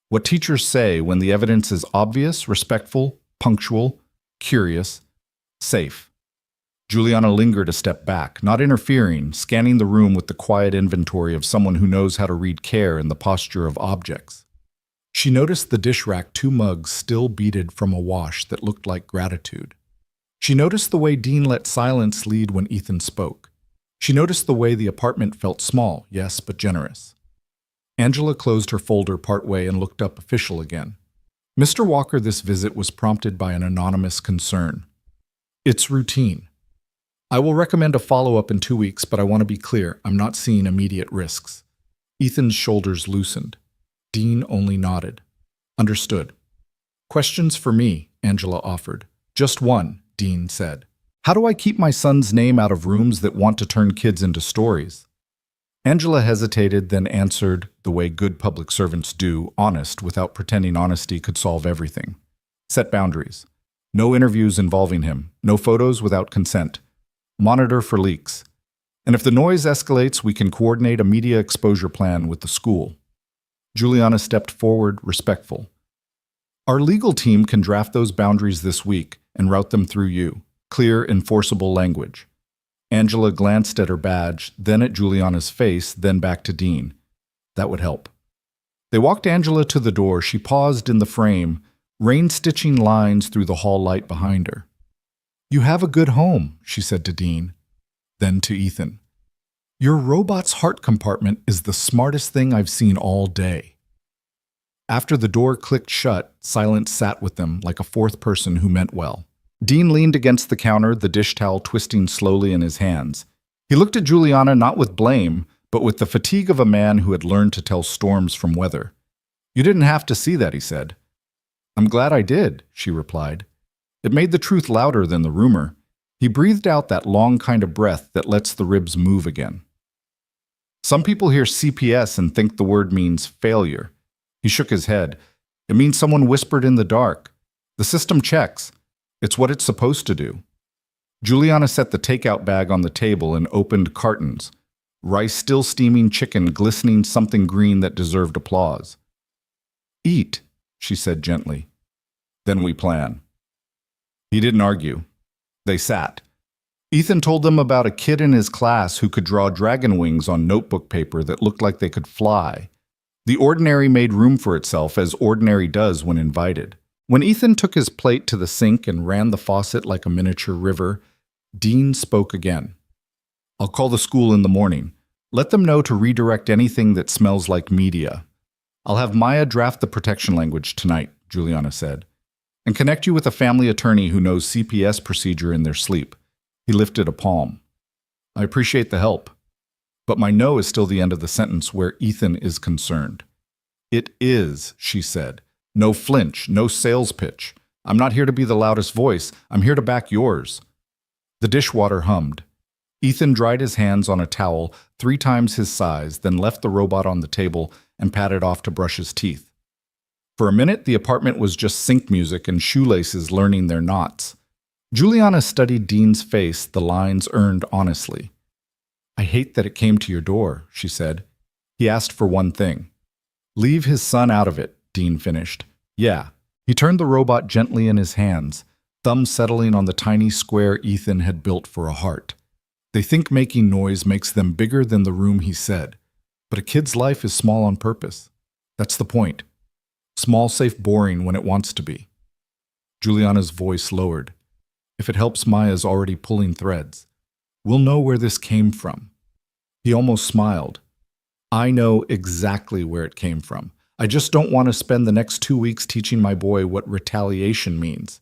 A: what teachers say when the evidence is obvious, respectful, punctual, curious, safe. Juliana lingered a step back, not interfering, scanning the room with the quiet inventory of someone who knows how to read care in the posture of objects. She noticed the dish rack 2 mugs still beaded from a wash that looked like gratitude. She noticed the way Dean let silence lead when Ethan spoke. She noticed the way the apartment felt small, yes, but generous. Angela closed her folder partway and looked up official again. Mr. Walker, this visit was prompted by an anonymous concern. It's routine. I will recommend a follow-up in 2 weeks, but I want to be clear, I'm not seeing immediate risks. Ethan's shoulders loosened. Dean only nodded. Understood. Questions for me, Angela offered. Just one, Dean said. How do I keep my son's name out of rooms that want to turn kids into stories? Angela hesitated, then answered the way good public servants do, honest, without pretending honesty could solve everything. Set boundaries. No interviews involving him. No photos without consent. Monitor for leaks. And if the noise escalates, we can coordinate a media exposure plan with the school. Juliana stepped forward, respectful. Our legal team can draft those boundaries this week and route them through you. Clear, enforceable language. Angela glanced at her badge, then at Juliana's face, then back to Dean. That would help. They walked Angela to the door. She paused in the frame, rain-stitching lines through the hall light behind her. You have a good home, she said to Dean. Then to Ethan. Your robot's heart compartment is the smartest thing I've seen all day. After the door clicked shut, silence sat with them like a fourth person who meant well. Dean leaned against the counter, the dish towel twisting slowly in his hands. He looked at Juliana not with blame, but with the fatigue of a man who had learned to tell storms from weather. You didn't have to see that, he said. I'm glad I did, she replied. It made the truth louder than the rumor. He breathed out that long kind of breath that lets the ribs move again. Some people hear CPS and think the word means failure. He shook his head. It means someone whispered in the dark. The system checks. It's what it's supposed to do. Juliana set the takeout bag on the table and opened cartons. Rice still steaming, chicken glistening, something green that deserved applause. Eat, she said gently. Then we plan. He didn't argue. They sat. Ethan told them about a kid in his class who could draw dragon wings on notebook paper that looked like they could fly. The ordinary made room for itself, as ordinary does when invited. When Ethan took his plate to the sink and ran the faucet like a miniature river, Dean spoke again. I'll call the school in the morning. Let them know to redirect anything that smells like media. I'll have Maya draft the protection language tonight, Juliana said, and connect you with a family attorney who knows CPS procedure in their sleep. He lifted a palm. I appreciate the help. But my no is still the end of the sentence where Ethan is concerned. It is, she said. No flinch, no sales pitch. I'm not here to be the loudest voice. I'm here to back yours. The dishwater hummed. Ethan dried his hands on a towel 3 times his size, then left the robot on the table and padded off to brush his teeth. For a minute, the apartment was just sync music and shoelaces learning their knots. Juliana studied Dean's face, the lines earned honestly. I hate that it came to your door, she said. He asked for one thing. Leave his son out of it, Dean finished. Yeah. He turned the robot gently in his hands, thumb settling on the tiny square Ethan had built for a heart. They think making noise makes them bigger than the room, he said. But a kid's life is small on purpose. That's the point. Small, safe, boring when it wants to be. Juliana's voice lowered. If it helps, Maya's already pulling threads. We'll know where this came from. He almost smiled. I know exactly where it came from. I just don't want to spend the next 2 weeks teaching my boy what retaliation means.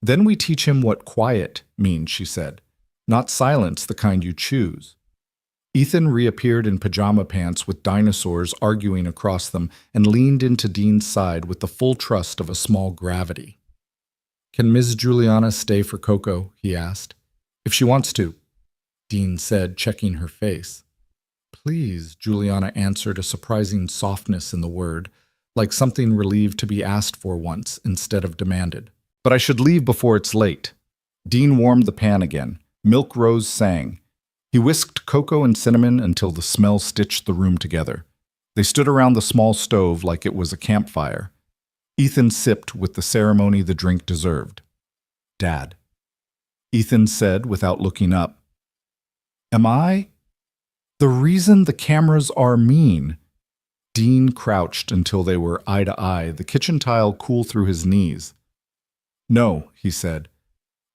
A: Then we teach him what quiet means, she said. Not silence, the kind you choose. Ethan reappeared in pajama pants with dinosaurs arguing across them and leaned into Dean's side with the full trust of a small gravity. Can Ms. Juliana stay for Coco? He asked. If she wants to, Dean said, checking her face. Please, Juliana answered, a surprising softness in the word, like something relieved to be asked for once instead of demanded. But I should leave before it's late. Dean warmed the pan again. Milk Rose sang. He whisked cocoa and cinnamon until the smell stitched the room together. They stood around the small stove like it was a campfire. Ethan sipped with the ceremony the drink deserved. Dad. Ethan said without looking up. Am I? The reason the cameras are mean. Dean crouched until they were eye to eye, the kitchen tile cool through his knees. No, he said.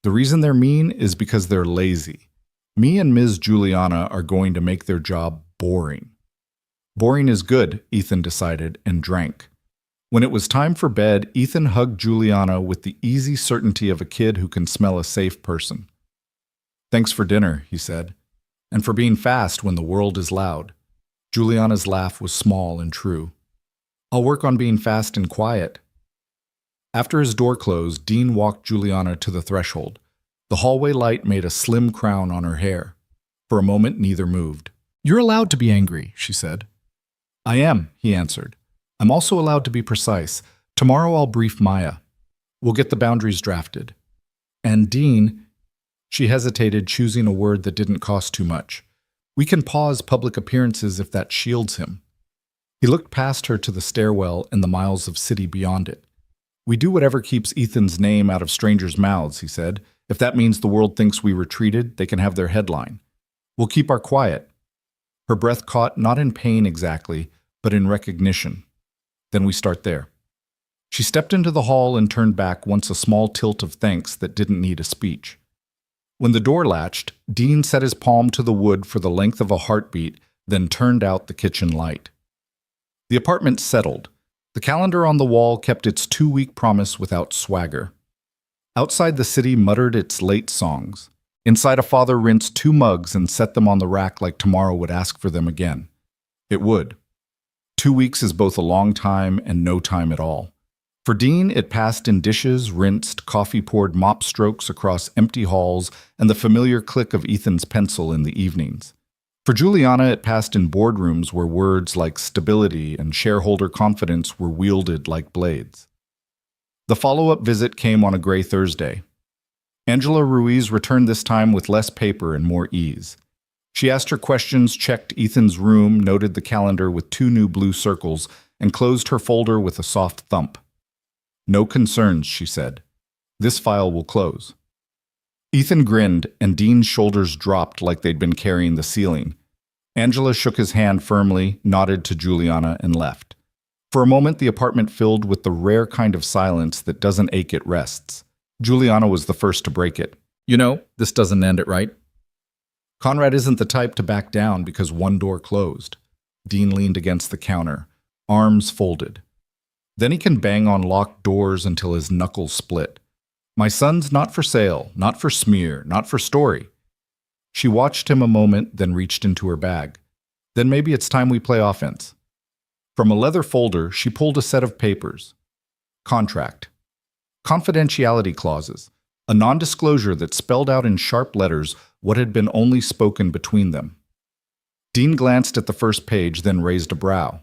A: The reason they're mean is because they're lazy. Me and Ms. Juliana are going to make their job boring. Boring is good, Ethan decided, and drank. When it was time for bed, Ethan hugged Juliana with the easy certainty of a kid who can smell a safe person. Thanks for dinner, he said, and for being fast when the world is loud. Juliana's laugh was small and true. I'll work on being fast and quiet. After his door closed, Dean walked Juliana to the threshold. The hallway light made a slim crown on her hair. For a moment, neither moved. You're allowed to be angry, she said. I am, he answered. I'm also allowed to be precise. Tomorrow I'll brief Maya. We'll get the boundaries drafted. And Dean, she hesitated, choosing a word that didn't cost too much. We can pause public appearances if that shields him. He looked past her to the stairwell and the miles of city beyond it. We do whatever keeps Ethan's name out of strangers' mouths, he said. If that means the world thinks we retreated, they can have their headline. We'll keep our quiet. Her breath caught, not in pain exactly, but in recognition. Then we start there. She stepped into the hall and turned back, once a small tilt of thanks that didn't need a speech. When the door latched, Dean set his palm to the wood for the length of a heartbeat, then turned out the kitchen light. The apartment settled. The calendar on the wall kept its 2-week promise without swagger. Outside the city muttered its late songs. Inside, a father rinsed 2 mugs and set them on the rack like tomorrow would ask for them again. It would. 2 weeks is both a long time and no time at all. For Dean, it passed in dishes, rinsed, coffee-poured mop strokes across empty halls, and the familiar click of Ethan's pencil in the evenings. For Juliana, it passed in boardrooms where words like stability and shareholder confidence were wielded like blades. The follow-up visit came on a gray Thursday. Angela Ruiz returned this time with less paper and more ease. She asked her questions, checked Ethan's room, noted the calendar with 2 new blue circles, and closed her folder with a soft thump. No concerns, she said. This file will close. Ethan grinned, and Dean's shoulders dropped like they'd been carrying the ceiling. Angela shook his hand firmly, nodded to Juliana, and left. For a moment, the apartment filled with the rare kind of silence that doesn't ache, it rests. Juliana was the first to break it. You know, this doesn't end it right. Conrad isn't the type to back down because one door closed. Dean leaned against the counter, arms folded. Then he can bang on locked doors until his knuckles split. My son's not for sale, not for smear, not for story. She watched him a moment, then reached into her bag. Then maybe it's time we play offense. From a leather folder, she pulled a set of papers. Contract. Confidentiality clauses. A non-disclosure that spelled out in sharp letters what had been only spoken between them. Dean glanced at the first page, then raised a brow.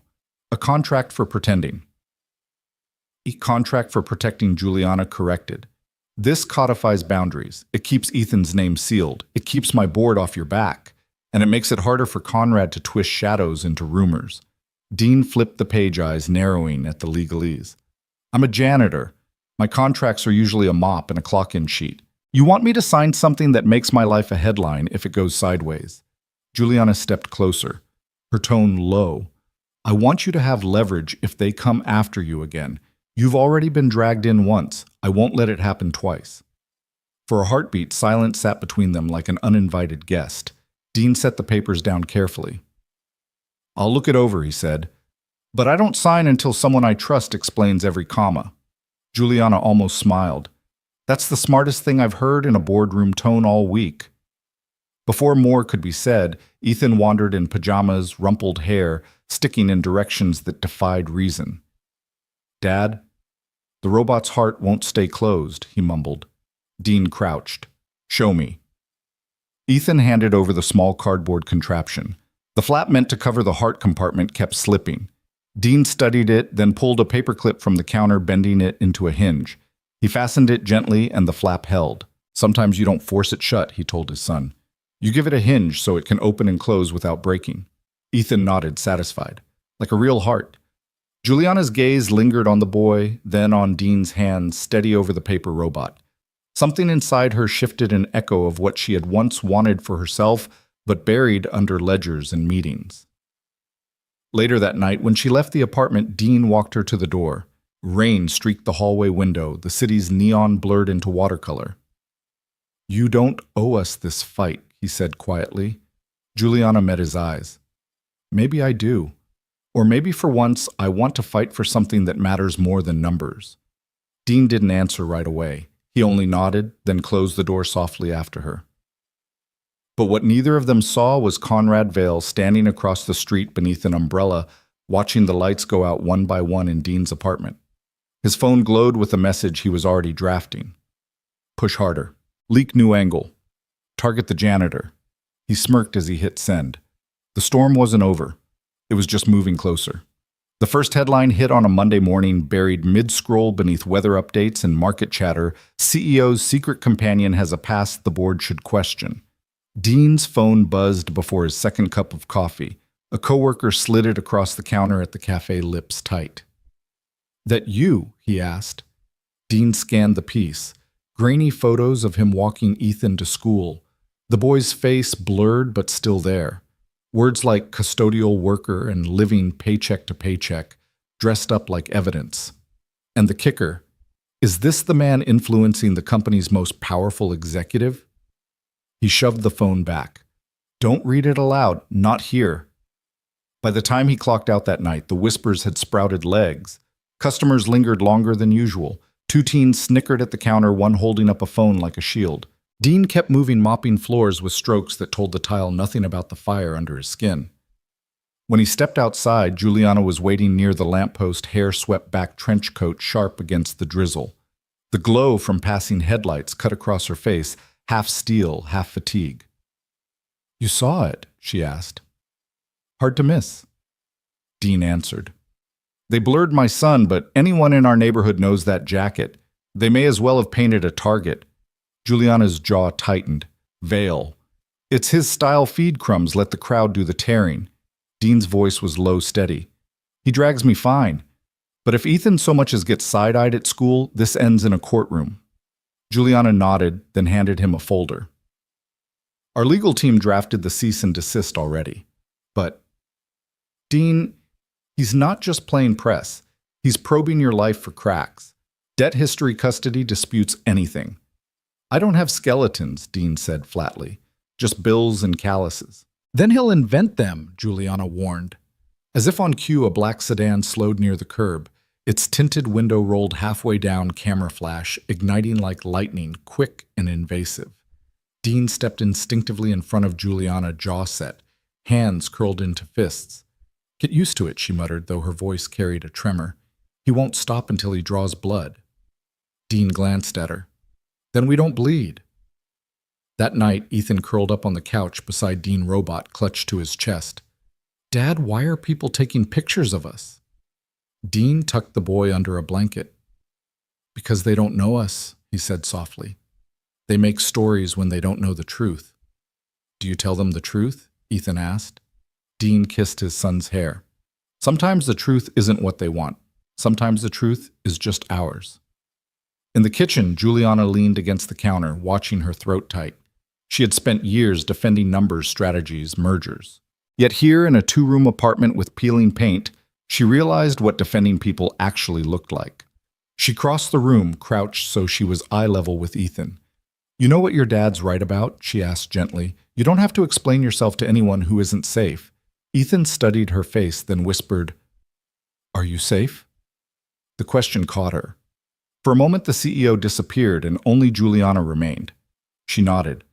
A: A contract for pretending. A contract for protecting Juliana corrected. This codifies boundaries. It keeps Ethan's name sealed. It keeps my board off your back. And it makes it harder for Conrad to twist shadows into rumors. Dean flipped the page eyes, narrowing at the legalese. I'm a janitor. My contracts are usually a mop and a clock-in sheet. You want me to sign something that makes my life a headline if it goes sideways. Juliana stepped closer, her tone low. I want you to have leverage if they come after you again. You've already been dragged in once. I won't let it happen twice. For a heartbeat, silence sat between them like an uninvited guest. Dean set the papers down carefully. I'll look it over, he said. But I don't sign until someone I trust explains every comma. Juliana almost smiled. That's the smartest thing I've heard in a boardroom tone all week. Before more could be said, Ethan wandered in pajamas, rumpled hair, sticking in directions that defied reason. Dad, the robot's heart won't stay closed, he mumbled. Dean crouched. Show me. Ethan handed over the small cardboard contraption. The flap meant to cover the heart compartment kept slipping. Dean studied it, then pulled a paperclip from the counter, bending it into a hinge. He fastened it gently, and the flap held. Sometimes you don't force it shut, he told his son. You give it a hinge so it can open and close without breaking. Ethan nodded, satisfied. Like a real heart. Juliana's gaze lingered on the boy, then on Dean's hand, steady over the paper robot. Something inside her shifted an echo of what she had once wanted for herself, but buried under ledgers and meetings. Later that night, when she left the apartment, Dean walked her to the door. Rain streaked the hallway window, the city's neon blurred into watercolor. "You don't owe us this fight," he said quietly. Juliana met his eyes. "Maybe I do. Or maybe for once I want to fight for something that matters more than numbers." Dean didn't answer right away. He only nodded, then closed the door softly after her. But what neither of them saw was Conrad Vale standing across the street beneath an umbrella, watching the lights go out one by one in Dean's apartment. His phone glowed with a message he was already drafting. "Push harder. Leak new angle. Target the janitor." He smirked as he hit send. The storm wasn't over. It was just moving closer. The first headline hit on a Monday morning, buried mid-scroll beneath weather updates and market chatter. "CEO's secret companion has a past the board should question." Dean's phone buzzed before his second cup of coffee. A coworker slid it across the counter at the cafe, lips tight. "That you?" he asked. Dean scanned the piece. Grainy photos of him walking Ethan to school. The boy's face blurred but still there. Words like custodial worker and living paycheck to paycheck, dressed up like evidence. And the kicker, is this the man influencing the company's most powerful executive? He shoved the phone back. "Don't read it aloud, not here." By the time he clocked out that night, the whispers had sprouted legs. Customers lingered longer than usual. Two teens snickered at the counter, one holding up a phone like a shield. Dean kept moving, mopping floors with strokes that told the tile nothing about the fire under his skin. When he stepped outside, Juliana was waiting near the lamppost, hair swept back, trench coat sharp against the drizzle. The glow from passing headlights cut across her face, half steel, half fatigue. "You saw it?" she asked. "Hard to miss." Dean answered. "They blurred my son, but anyone in our neighborhood knows that jacket. They may as well have painted a target." Juliana's jaw tightened. Vale. "It's his style feed crumbs, let the crowd do the tearing." Dean's voice was low, steady. "He drags me fine. But if Ethan so much as gets side-eyed at school, this ends in a courtroom." Juliana nodded, then handed him a folder. "Our legal team drafted the cease and desist already. But, Dean, he's not just playing press. He's probing your life for cracks. Debt history, custody, disputes, anything." "I don't have skeletons," Dean said flatly. "Just bills and calluses." "Then he'll invent them," Juliana warned. As if on cue, a black sedan slowed near the curb. Its tinted window rolled halfway down, camera flash, igniting like lightning, quick and invasive. Dean stepped instinctively in front of Juliana, jaw set, hands curled into fists. "Get used to it," she muttered, though her voice carried a tremor. "He won't stop until he draws blood." Dean glanced at her. "Then we don't bleed." That night, Ethan curled up on the couch beside Dean Robot, clutched to his chest. "Dad, why are people taking pictures of us?" Dean tucked the boy under a blanket. "Because they don't know us," he said softly. "They make stories when they don't know the truth." "Do you tell them the truth?" Ethan asked. Dean kissed his son's hair. "Sometimes the truth isn't what they want. Sometimes the truth is just ours." In the kitchen, Juliana leaned against the counter, watching her throat tight. She had spent years defending numbers, strategies, mergers. Yet here, in a two-room apartment with peeling paint, she realized what defending people actually looked like. She crossed the room, crouched so she was eye level with Ethan. "You know what your dad's right about?" she asked gently. "You don't have to explain yourself to anyone who isn't safe." Ethan studied her face, then whispered, "Are you safe?" The question caught her. For a moment, the CEO disappeared and only Juliana remained. She nodded.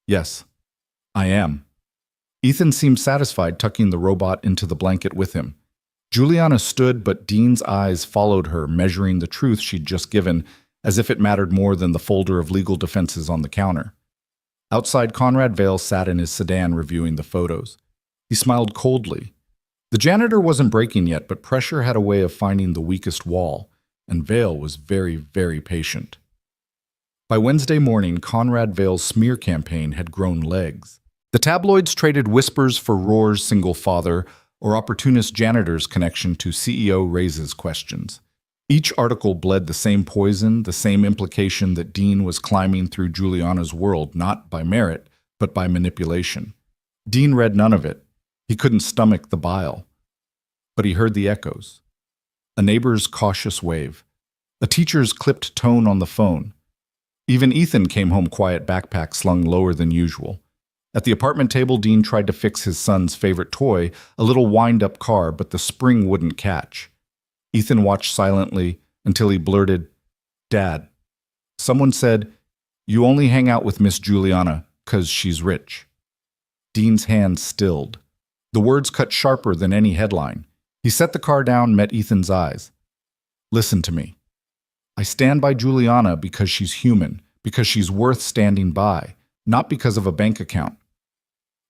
A: "Yes, I am." Ethan seemed satisfied, tucking the robot into the blanket with him. Juliana stood, but Dean's eyes followed her, measuring the truth she'd just given, as if it mattered more than the folder of legal defenses on the counter. Outside, Conrad Vale sat in his sedan reviewing the photos. He smiled coldly. The janitor wasn't breaking yet, but pressure had a way of finding the weakest wall, and Vale was very, very patient. By Wednesday morning, Conrad Vale's smear campaign had grown legs. The tabloids traded whispers for Roar's single father or opportunist janitor's connection to CEO raises questions. Each article bled the same poison, the same implication that Dean was climbing through Juliana's world, not by merit, but by manipulation. Dean read none of it. He couldn't stomach the bile. But he heard the echoes. A neighbor's cautious wave. A teacher's clipped tone on the phone. Even Ethan came home quiet, backpack slung lower than usual. At the apartment table, Dean tried to fix his son's favorite toy, a little wind-up car, but the spring wouldn't catch. Ethan watched silently until he blurted, "Dad." Someone said, "You only hang out with Miss Juliana 'cause she's rich." Dean's hand stilled. The words cut sharper than any headline. He set the car down, met Ethan's eyes. "Listen to me. I stand by Juliana because she's human, because she's worth standing by, not because of a bank account."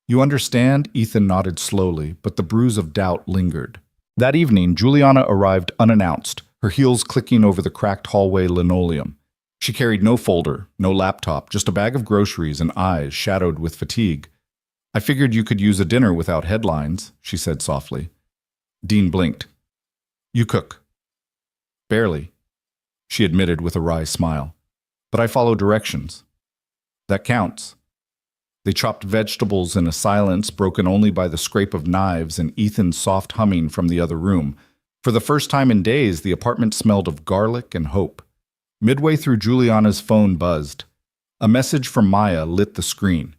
A: "You understand?" Ethan nodded slowly, but the bruise of doubt lingered. That evening, Juliana arrived unannounced, her heels clicking over the cracked hallway linoleum. She carried no folder, no laptop, just a bag of groceries and eyes shadowed with fatigue. "I figured you could use a dinner without headlines," she said softly. Dean blinked. "You cook." "Barely," she admitted with a wry smile. "But I follow directions." "That counts." They chopped vegetables in a silence broken only by the scrape of knives and Ethan's soft humming from the other room. For the first time in days, the apartment smelled of garlic and hope. Midway through, Juliana's phone buzzed. A message from Maya lit the screen.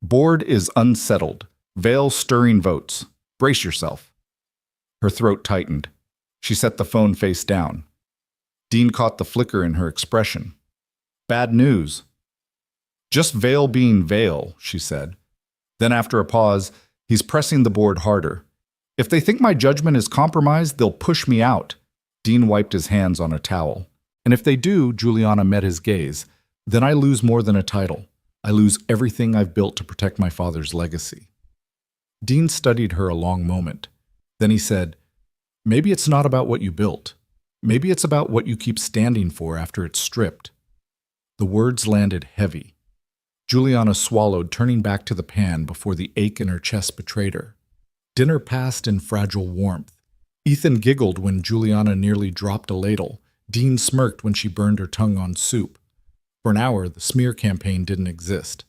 A: "Board is unsettled. Vale stirring votes. Brace yourself." Her throat tightened. She set the phone face down. Dean caught the flicker in her expression. "Bad news." "Just Vale being Vale," she said. Then after a pause, "He's pressing the board harder. If they think my judgment is compromised, they'll push me out." Dean wiped his hands on a towel. "And if they do," Juliana met his gaze, "then I lose more than a title. I lose everything I've built to protect my father's legacy." Dean studied her a long moment. Then he said, "Maybe it's not about what you built. Maybe it's about what you keep standing for after it's stripped." The words landed heavy. Juliana swallowed, turning back to the pan before the ache in her chest betrayed her. Dinner passed in fragile warmth. Ethan giggled when Juliana nearly dropped a ladle. Dean smirked when she burned her tongue on soup. For an hour, the smear campaign didn't exist.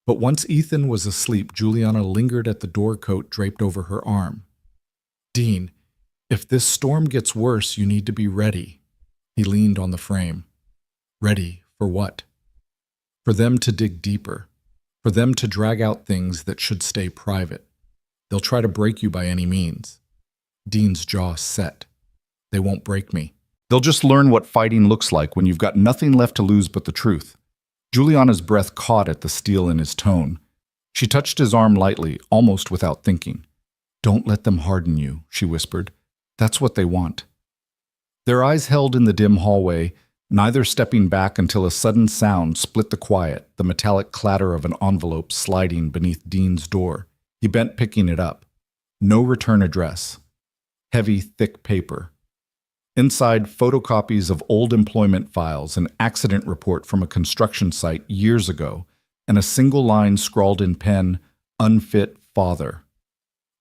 A: But once Ethan was asleep, Juliana lingered at the door coat draped over her arm. "Dean, if this storm gets worse, you need to be ready." He leaned on the frame. "Ready for what?" "For them to dig deeper. For them to drag out things that should stay private. They'll try to break you by any means." Dean's jaw set. "They won't break me. They'll just learn what fighting looks like when you've got nothing left to lose but the truth." Juliana's breath caught at the steel in his tone. She touched his arm lightly, almost without thinking. "Don't let them harden you," she whispered. "That's what they want." Their eyes held in the dim hallway, neither stepping back until a sudden sound split the quiet, the metallic clatter of an envelope sliding beneath Dean's door. He bent, picking it up. No return address. Heavy, thick paper. Inside, photocopies of old employment files, an accident report from a construction site years ago, and a single line scrawled in pen, "Unfit father.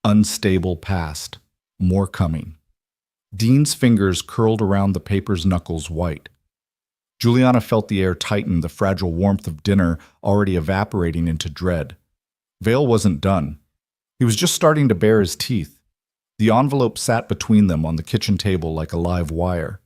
A: Unstable past. More coming." Dean's fingers curled around the paper's knuckles white. Juliana felt the air tighten, the fragile warmth of dinner already evaporating into dread. Vale wasn't done. He was just starting to bare his teeth. The envelope sat between them on the kitchen table like a live wire.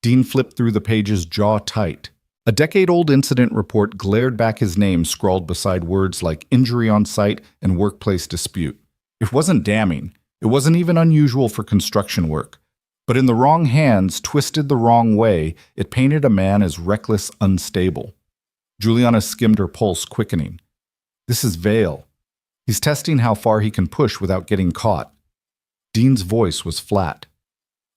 A: Dean flipped through the pages, jaw tight. A decade-old incident report glared back his name scrawled beside words like injury on site and workplace dispute. It wasn't damning. It wasn't even unusual for construction work. But in the wrong hands, twisted the wrong way, it painted a man as reckless, unstable. Juliana skimmed her pulse, quickening. This is Vale. He's testing how far he can push without getting caught. Dean's voice was flat.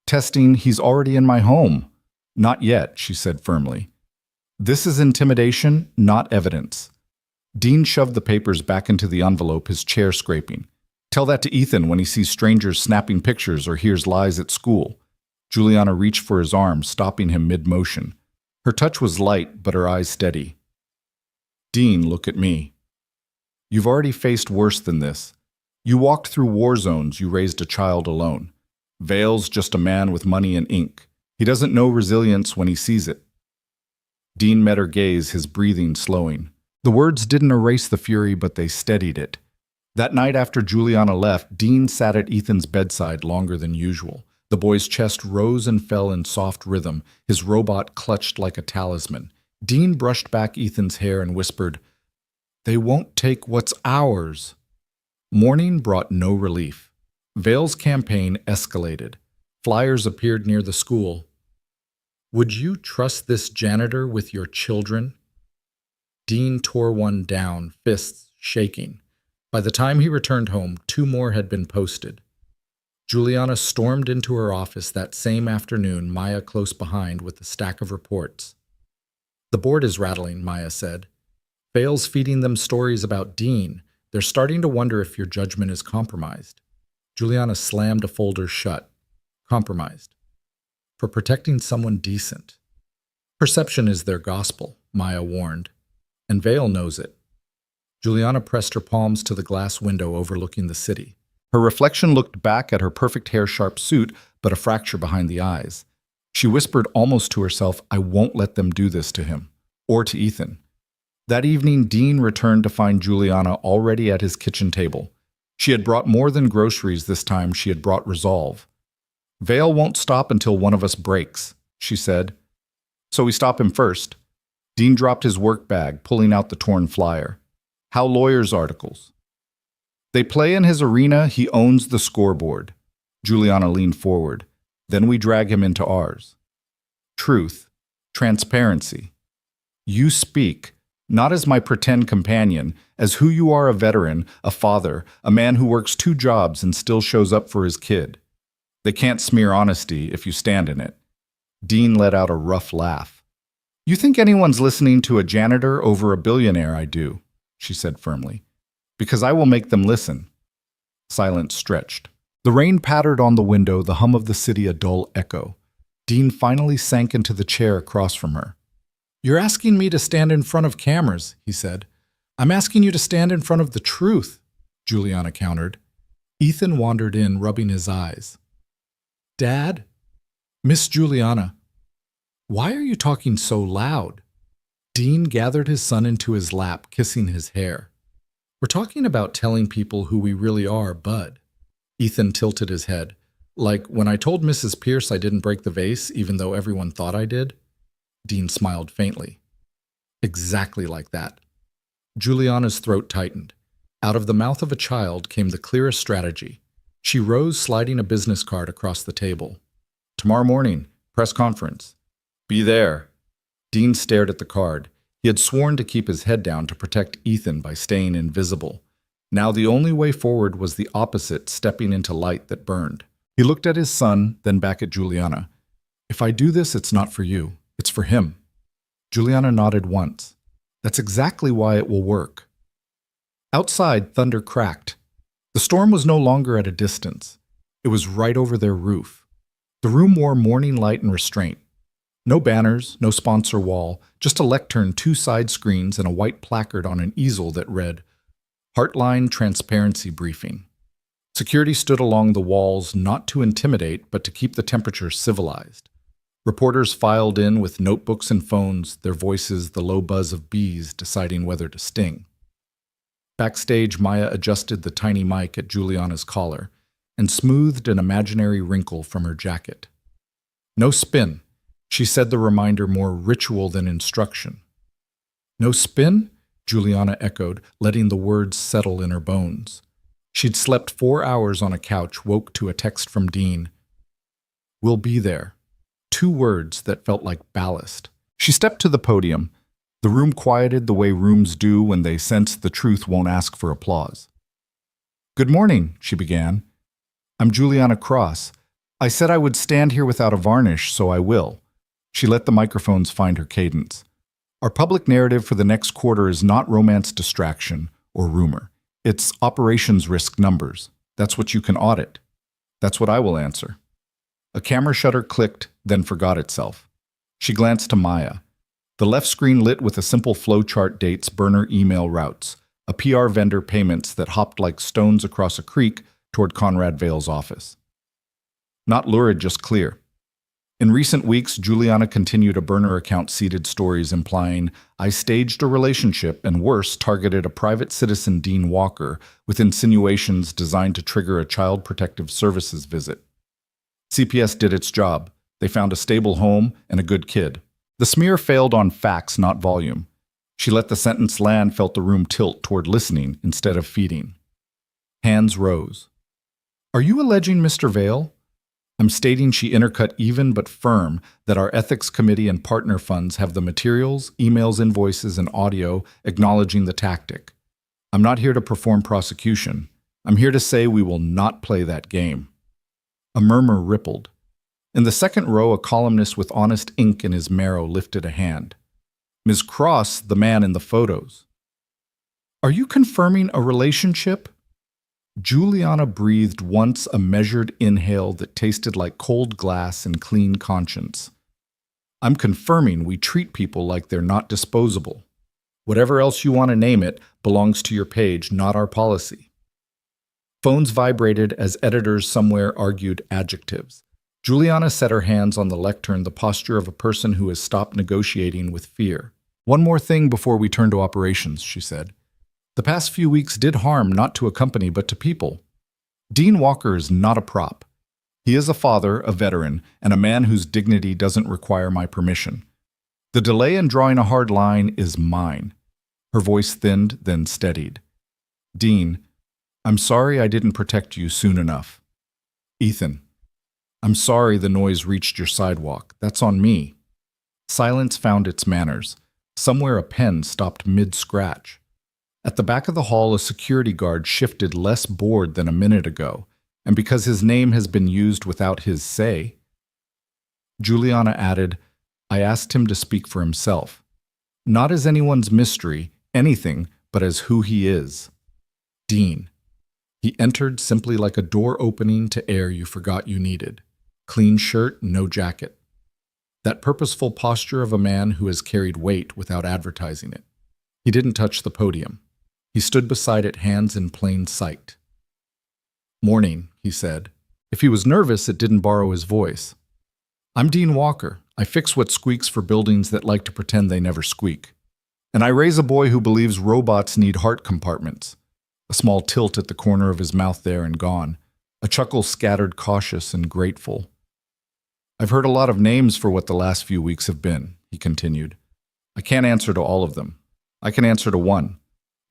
A: Testing, he's already in my home. Not yet, she said firmly. This is intimidation, not evidence. Dean shoved the papers back into the envelope, his chair scraping. Tell that to Ethan when he sees strangers snapping pictures or hears lies at school. Juliana reached for his arm, stopping him mid-motion. Her touch was light, but her eyes steady. Dean, look at me. You've already faced worse than this. You walked through war zones, you raised a child alone. Vale's just a man with money and ink. He doesn't know resilience when he sees it. Dean met her gaze, his breathing slowing. The words didn't erase the fury, but they steadied it. That night after Juliana left, Dean sat at Ethan's bedside longer than usual. The boy's chest rose and fell in soft rhythm, his robot clutched like a talisman. Dean brushed back Ethan's hair and whispered, "They won't take what's ours." Morning brought no relief. Vale's campaign escalated. Flyers appeared near the school. "Would you trust this janitor with your children?" Dean tore one down, fists shaking. By the time he returned home, 2 more had been posted. Juliana stormed into her office that same afternoon, Maya close behind with a stack of reports. "The board is rattling," Maya said. "Vale's feeding them stories about Dean. They're starting to wonder if your judgment is compromised." Juliana slammed a folder shut. "Compromised? For protecting someone decent." "Perception is their gospel," Maya warned. "And Vale knows it." Juliana pressed her palms to the glass window overlooking the city. Her reflection looked back at her perfect hair-sharp suit, but a fracture behind the eyes. She whispered almost to herself, "I won't let them do this to him." Or to Ethan. That evening, Dean returned to find Juliana already at his kitchen table. She had brought more than groceries this time, she had brought resolve. "Vale won't stop until one of us breaks," she said. "So we stop him first." Dean dropped his work bag, pulling out the torn flyer. "How lawyers' articles?" "They play in his arena, he owns the scoreboard." Juliana leaned forward. "Then we drag him into ours." "Truth. Transparency. You speak, not as my pretend companion, as who you are, a veteran, a father, a man who works 2 jobs and still shows up for his kid. They can't smear honesty if you stand in it." Dean let out a rough laugh. "You think anyone's listening to a janitor over a billionaire? I do," she said firmly. "Because I will make them listen." Silence stretched. The rain pattered on the window, the hum of the city a dull echo. Dean finally sank into the chair across from her. "You're asking me to stand in front of cameras," he said. "I'm asking you to stand in front of the truth," Juliana countered. Ethan wandered in, rubbing his eyes. "Dad? Miss Juliana, why are you talking so loud?" Dean gathered his son into his lap, kissing his hair. "We're talking about telling people who we really are, Bud." Ethan tilted his head. "Like when I told Mrs. Pierce I didn't break the vase, even though everyone thought I did?" Dean smiled faintly. "Exactly like that." Juliana's throat tightened. Out of the mouth of a child came the clearest strategy. She rose, sliding a business card across the table. "Tomorrow morning, press conference. Be there." Dean stared at the card. He had sworn to keep his head down to protect Ethan by staying invisible. Now the only way forward was the opposite, stepping into light that burned. He looked at his son, then back at Juliana. "If I do this, it's not for you. It's for him." Juliana nodded once. "That's exactly why it will work." Outside, thunder cracked. The storm was no longer at a distance. It was right over their roof. The room wore morning light and restraint. No banners, no sponsor wall, just a lectern, 2 side screens, and a white placard on an easel that read, "Heartline Transparency Briefing." Security stood along the walls, not to intimidate, but to keep the temperature civilized. Reporters filed in with notebooks and phones, their voices the low buzz of bees deciding whether to sting. Backstage, Maya adjusted the tiny mic at Juliana's collar and smoothed an imaginary wrinkle from her jacket. "No spin." She said the reminder more ritual than instruction. "No spin?" Juliana echoed, letting the words settle in her bones. She'd slept 4 hours on a couch, woke to a text from Dean. "We'll be there." 2 words that felt like ballast. She stepped to the podium. The room quieted the way rooms do when they sense the truth won't ask for applause. "Good morning," she began. "I'm Juliana Cross. I said I would stand here without a varnish, so I will." She let the microphones find her cadence. "Our public narrative for the next quarter is not romance distraction or rumor. It's operations risk numbers. That's what you can audit. That's what I will answer." A camera shutter clicked, then forgot itself. She glanced to Maya. The left screen lit with a simple flowchart: dates, burner email routes, a PR vendor payments that hopped like stones across a creek toward Conrad Vale's office. Not lurid, just clear. In recent weeks, Juliana continued a burner account seeded stories implying, I staged a relationship and worse, targeted a private citizen, Dean Walker, with insinuations designed to trigger a Child Protective Services visit. CPS did its job. They found a stable home and a good kid. The smear failed on facts, not volume. She let the sentence land, felt the room tilt toward listening instead of feeding. Hands rose. Are you alleging Mr. Vale? I'm stating, she intercut even but firm, that our ethics committee and partner funds have the materials, emails, invoices, and audio acknowledging the tactic. I'm not here to perform prosecution. I'm here to say we will not play that game. A murmur rippled. In the second row, a columnist with honest ink in his marrow lifted a hand. Ms. Cross, the man in the photos. Are you confirming a relationship? Juliana breathed once a measured inhale that tasted like cold glass and clean conscience. I'm confirming we treat people like they're not disposable. Whatever else you want to name it belongs to your page, not our policy. Phones vibrated as editors somewhere argued adjectives. Juliana set her hands on the lectern, the posture of a person who has stopped negotiating with fear. One more thing before we turn to operations, she said. The past few weeks did harm not to a company but to people. Dean Walker is not a prop. He is a father, a veteran, and a man whose dignity doesn't require my permission. The delay in drawing a hard line is mine. Her voice thinned, then steadied. Dean, I'm sorry I didn't protect you soon enough. Ethan, I'm sorry the noise reached your sidewalk. That's on me. Silence found its manners. Somewhere a pen stopped mid-scratch. At the back of the hall, a security guard shifted, less bored than a minute ago, and because his name has been used without his say. Juliana added, I asked him to speak for himself. Not as anyone's mystery, anything, but as who he is. Dean. He entered simply like a door opening to air you forgot you needed. Clean shirt, no jacket. That purposeful posture of a man who has carried weight without advertising it. He didn't touch the podium. He stood beside it, hands in plain sight. Morning, he said. If he was nervous, it didn't borrow his voice. I'm Dean Walker. I fix what squeaks for buildings that like to pretend they never squeak. And I raise a boy who believes robots need heart compartments. A small tilt at the corner of his mouth there and gone. A chuckle scattered, cautious and grateful. I've heard a lot of names for what the last few weeks have been, he continued. I can't answer to all of them. I can answer to one.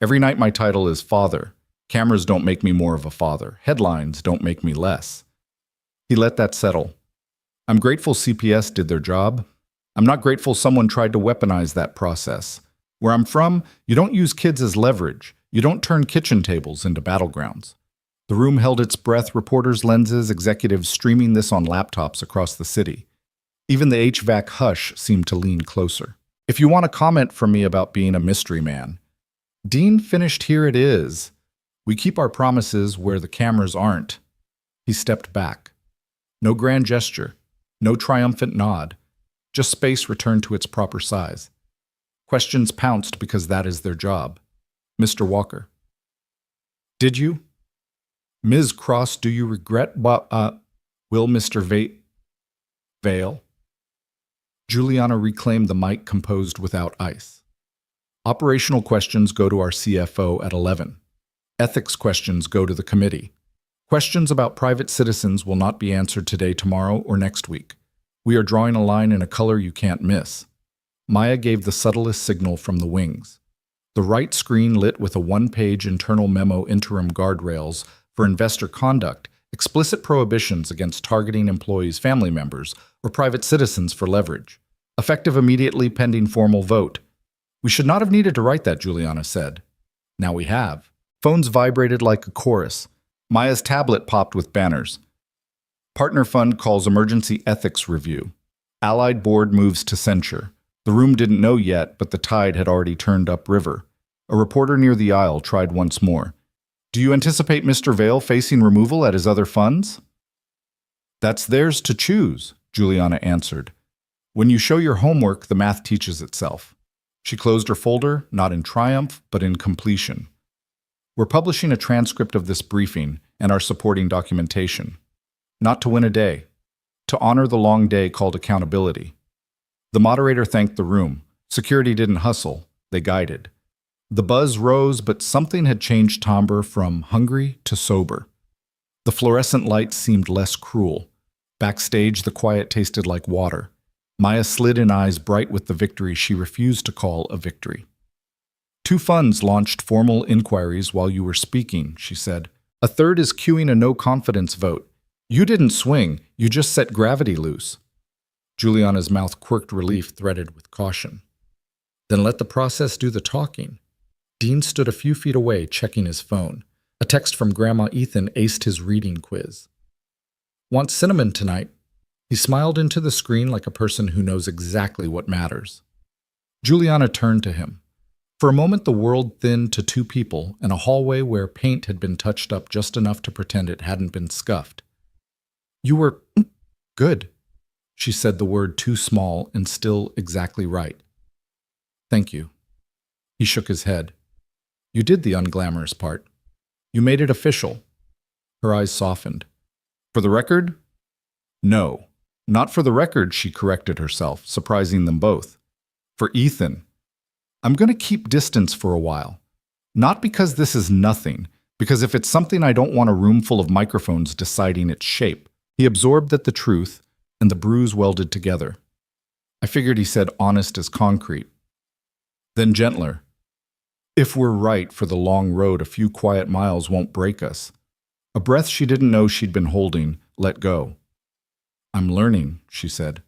A: Every night my title is father. Cameras don't make me more of a father. Headlines don't make me less. He let that settle. I'm grateful CPS did their job. I'm not grateful someone tried to weaponize that process. Where I'm from, you don't use kids as leverage. You don't turn kitchen tables into battlegrounds. The room held its breath, reporters' lenses, executives streaming this on laptops across the city. Even the HVAC hush seemed to lean closer. If you want to comment from me about being a mystery man, Dean finished, here it is. We keep our promises where the cameras aren't. He stepped back. No grand gesture, no triumphant nod, just space returned to its proper size. Questions pounced because that is their job. Mr. Walker. Did you? Ms. Cross, do you regret will Mr. Vale? Juliana reclaimed the mic, composed without ice. Operational questions go to our CFO at 11. Ethics questions go to the committee. Questions about private citizens will not be answered today, tomorrow, or next week. We are drawing a line in a color you can't miss. Maya gave the subtlest signal from the wings. The right screen lit with a one-page internal memo, interim guardrails for investor conduct, explicit prohibitions against targeting employees, family members, or private citizens for leverage. Effective immediately pending formal vote. We should not have needed to write that, Juliana said. Now we have. Phones vibrated like a chorus. Maya's tablet popped with banners. Partner fund calls emergency ethics review. Allied board moves to censure. The room didn't know yet, but the tide had already turned upriver. A reporter near the aisle tried once more. Do you anticipate Mr. Vale facing removal at his other funds? That's theirs to choose, Juliana answered. When you show your homework, the math teaches itself. She closed her folder, not in triumph, but in completion. We're publishing a transcript of this briefing and our supporting documentation. Not to win a day. To honor the long day called accountability. The moderator thanked the room. Security didn't hustle, they guided. The buzz rose, but something had changed timbre from hungry to sober. The fluorescent lights seemed less cruel. Backstage, the quiet tasted like water. Maya slid in eyes bright with the victory she refused to call a victory. 2 funds launched formal inquiries while you were speaking, she said. A third is queuing a no-confidence vote. You didn't swing, you just set gravity loose. Juliana's mouth quirked relief threaded with caution. Then let the process do the talking. Dean stood a few feet away, checking his phone. A text from Grandma Ethan aced his reading quiz. Want cinnamon tonight? He smiled into the screen like a person who knows exactly what matters. Juliana turned to him. For a moment, the world thinned to 2 people in a hallway where paint had been touched up just enough to pretend it hadn't been scuffed. You were good, she said, the word too small and still exactly right. Thank you. He shook his head. You did the unglamorous part. You made it official. Her eyes softened. For the record? No. Not for the record, she corrected herself, surprising them both. For Ethan. I'm going to keep distance for a while. Not because this is nothing, because if it's something I don't want a room full of microphones deciding its shape. He absorbed that the truth and the bruise welded together. I figured he said honest as concrete. Then gentler. If we're right for the long road, a few quiet miles won't break us. A breath she didn't know she'd been holding let go. I'm learning, she said.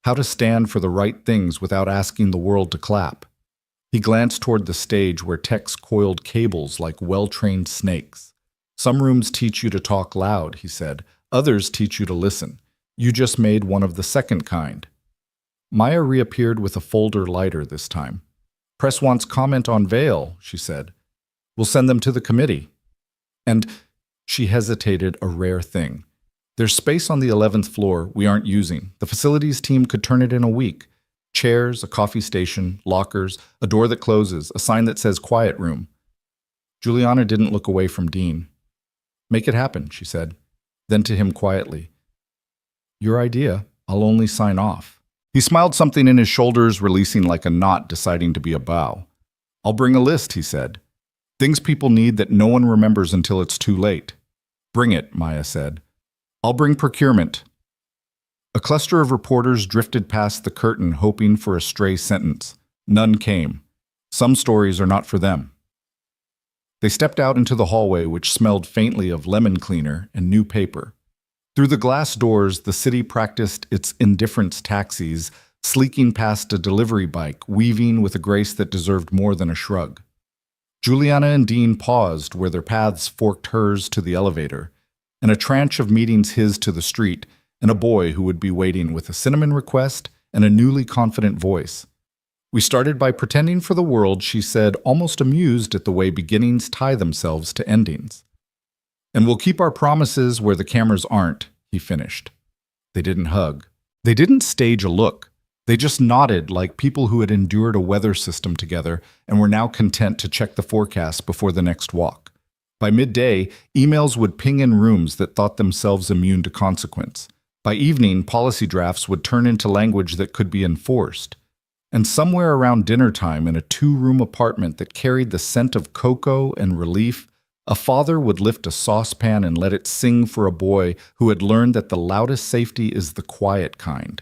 A: How to stand for the right things without asking the world to clap. He glanced toward the stage where techs coiled cables like well-trained snakes. Some rooms teach you to talk loud, he said. Others teach you to listen. You just made one of the second kind. Maya reappeared with a folder lighter this time. Press wants comment on Vale, she said. We'll send them to the committee. And she hesitated, a rare thing. There's space on the 11th floor we aren't using. The facilities team could turn it in a week. Chairs, a coffee station, lockers, a door that closes, a sign that says quiet room. Juliana didn't look away from Dean. Make it happen, she said. Then to him quietly. Your idea, I'll only sign off. He smiled, something in his shoulders releasing like a knot deciding to be a bow. I'll bring a list, he said. Things people need that no one remembers until it's too late. Bring it, Maya said. I'll bring procurement. A cluster of reporters drifted past the curtain hoping for a stray sentence. None came. Some stories are not for them. They stepped out into the hallway, which smelled faintly of lemon cleaner and new paper. Through the glass doors, the city practiced its indifference taxis, sleeking past a delivery bike, weaving with a grace that deserved more than a shrug. Juliana and Dean paused where their paths forked hers to the elevator, and a tranche of meetings his to the street, and a boy who would be waiting with a cinnamon request and a newly confident voice. We started by pretending for the world, she said, almost amused at the way beginnings tie themselves to endings. And we'll keep our promises where the cameras aren't, he finished. They didn't hug. They didn't stage a look. They just nodded like people who had endured a weather system together and were now content to check the forecast before the next walk. By midday, emails would ping in rooms that thought themselves immune to consequence. By evening, policy drafts would turn into language that could be enforced. And somewhere around dinner time in a 2-room apartment that carried the scent of cocoa and relief, a father would lift a saucepan and let it sing for a boy who had learned that the loudest safety is the quiet kind.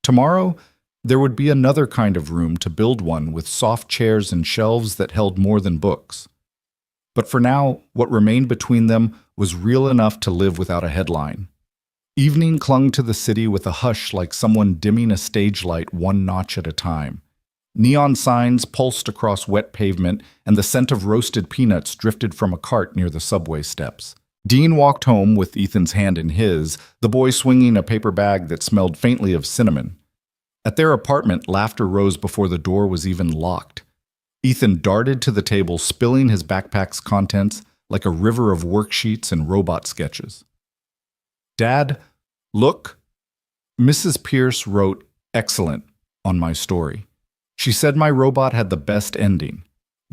A: Tomorrow, there would be another kind of room to build one with soft chairs and shelves that held more than books. But for now, what remained between them was real enough to live without a headline. Evening clung to the city with a hush like someone dimming a stage light one notch at a time. Neon signs pulsed across wet pavement, and the scent of roasted peanuts drifted from a cart near the subway steps. Dean walked home with Ethan's hand in his, the boy swinging a paper bag that smelled faintly of cinnamon. At their apartment, laughter rose before the door was even locked. Ethan darted to the table, spilling his backpack's contents like a river of worksheets and robot sketches. Dad, look. Mrs. Pierce wrote, excellent, on my story. She said my robot had the best ending.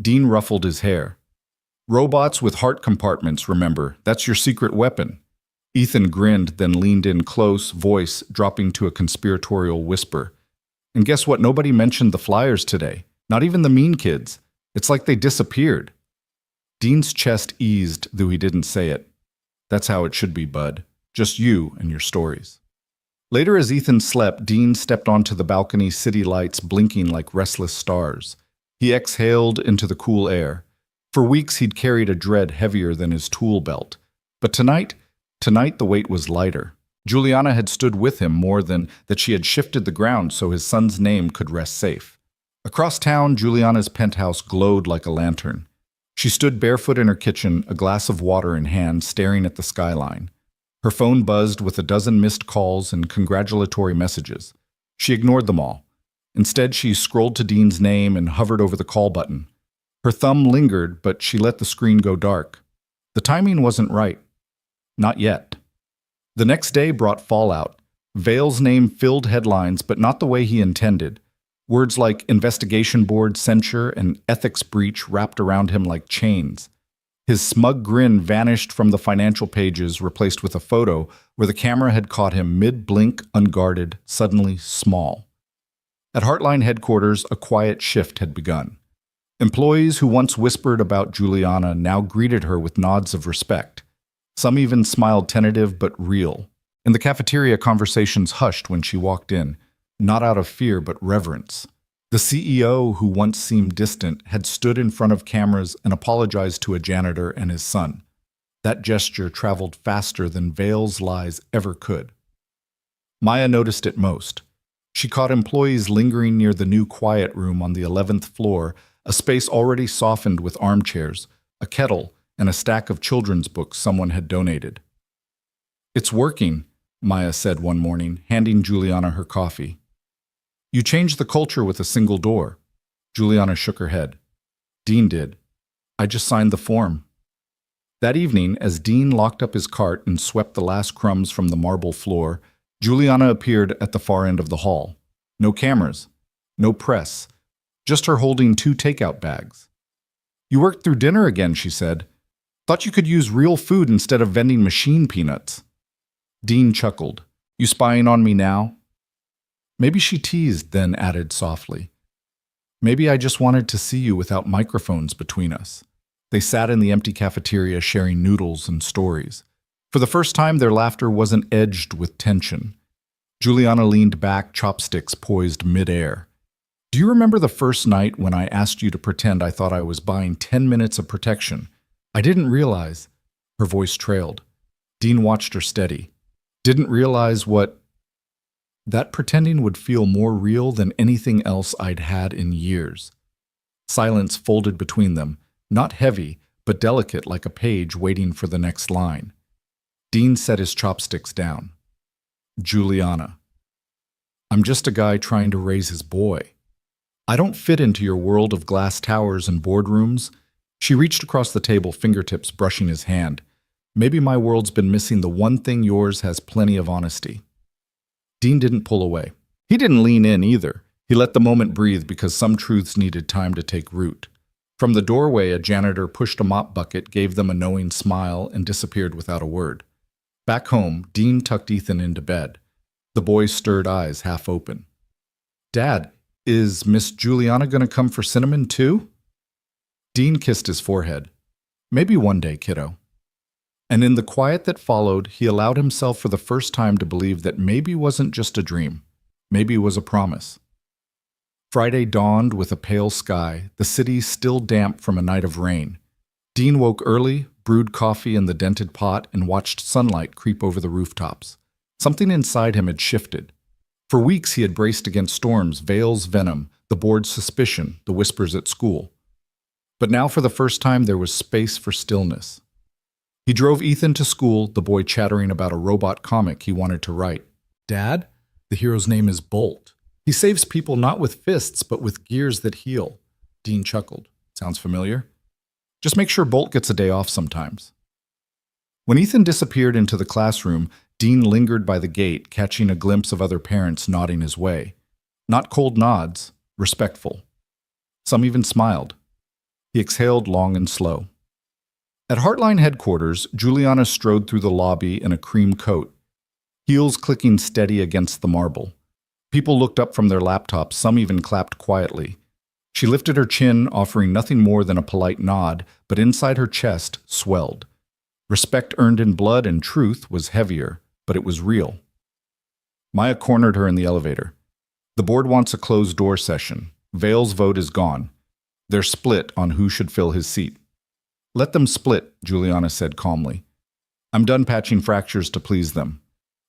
A: Dean ruffled his hair. Robots with heart compartments, remember, that's your secret weapon. Ethan grinned, then leaned in close, voice dropping to a conspiratorial whisper. And guess what? Nobody mentioned the flyers today. Not even the mean kids. It's like they disappeared. Dean's chest eased, though he didn't say it. That's how it should be, bud. Just you and your stories. Later, as Ethan slept, Dean stepped onto the balcony, city lights blinking like restless stars. He exhaled into the cool air. For weeks, he'd carried a dread heavier than his tool belt. But tonight the weight was lighter. Juliana had stood with him more than that she had shifted the ground so his son's name could rest safe. Across town, Juliana's penthouse glowed like a lantern. She stood barefoot in her kitchen, a glass of water in hand, staring at the skyline. Her phone buzzed with a dozen missed calls and congratulatory messages. She ignored them all. Instead, she scrolled to Dean's name and hovered over the call button. Her thumb lingered, but she let the screen go dark. The timing wasn't right. Not yet. The next day brought fallout. Vale's name filled headlines, but not the way he intended. Words like investigation board, censure, and ethics breach wrapped around him like chains. His smug grin vanished from the financial pages, replaced with a photo where the camera had caught him mid-blink, unguarded, suddenly small. At Heartline headquarters, a quiet shift had begun. Employees who once whispered about Juliana now greeted her with nods of respect. Some even smiled, tentative but real. In the cafeteria, conversations hushed when she walked in, not out of fear but reverence. The CEO, who once seemed distant, had stood in front of cameras and apologized to a janitor and his son. That gesture traveled faster than Vale's lies ever could. Maya noticed it most. She caught employees lingering near the new quiet room on the 11th floor, a space already softened with armchairs, a kettle, and a stack of children's books someone had donated. "It's working," Maya said one morning, handing Juliana her coffee. "You changed the culture with a single door." Juliana shook her head. "Dean did. I just signed the form." That evening, as Dean locked up his cart and swept the last crumbs from the marble floor, Juliana appeared at the far end of the hall. No cameras, no press, just her holding 2 takeout bags. "You worked through dinner again," she said. "Thought you could use real food instead of vending machine peanuts." Dean chuckled. "You spying on me now?" Maybe she teased, then added softly, "Maybe I just wanted to see you without microphones between us." They sat in the empty cafeteria sharing noodles and stories. For the first time, their laughter wasn't edged with tension. Juliana leaned back, chopsticks poised midair. "Do you remember the first night when I asked you to pretend I thought I was buying 10 minutes of protection? I didn't realize." Her voice trailed. Dean watched her steady. "Didn't realize what?" "That pretending would feel more real than anything else I'd had in years." Silence folded between them, not heavy, but delicate like a page waiting for the next line. Dean set his chopsticks down. "Juliana, I'm just a guy trying to raise his boy. I don't fit into your world of glass towers and boardrooms." She reached across the table, fingertips brushing his hand. "Maybe my world's been missing the one thing yours has plenty of honesty." Dean didn't pull away. He didn't lean in either. He let the moment breathe because some truths needed time to take root. From the doorway, a janitor pushed a mop bucket, gave them a knowing smile, and disappeared without a word. Back home, Dean tucked Ethan into bed. The boy's stirred eyes half open. "Dad, is Miss Juliana going to come for cinnamon too?" Dean kissed his forehead. "Maybe one day, kiddo." And in the quiet that followed, he allowed himself for the first time to believe that maybe wasn't just a dream. Maybe was a promise. Friday dawned with a pale sky, the city still damp from a night of rain. Dean woke early, brewed coffee in the dented pot, and watched sunlight creep over the rooftops. Something inside him had shifted. For weeks he had braced against storms, Vale's venom, the board's suspicion, the whispers at school. But now for the first time there was space for stillness. He drove Ethan to school, the boy chattering about a robot comic he wanted to write. "Dad, the hero's name is Bolt. He saves people not with fists, but with gears that heal." Dean chuckled. "Sounds familiar? Just make sure Bolt gets a day off sometimes." When Ethan disappeared into the classroom, Dean lingered by the gate, catching a glimpse of other parents nodding his way. Not cold nods, respectful. Some even smiled. He exhaled long and slow. At Heartline headquarters, Juliana strode through the lobby in a cream coat, heels clicking steady against the marble. People looked up from their laptops, some even clapped quietly. She lifted her chin, offering nothing more than a polite nod, but inside her chest swelled. Respect earned in blood and truth was heavier, but it was real. Maya cornered her in the elevator. The board wants a closed-door session. Vale's vote is gone. They're split on who should fill his seat. Let them split, Juliana said calmly. I'm done patching fractures to please them.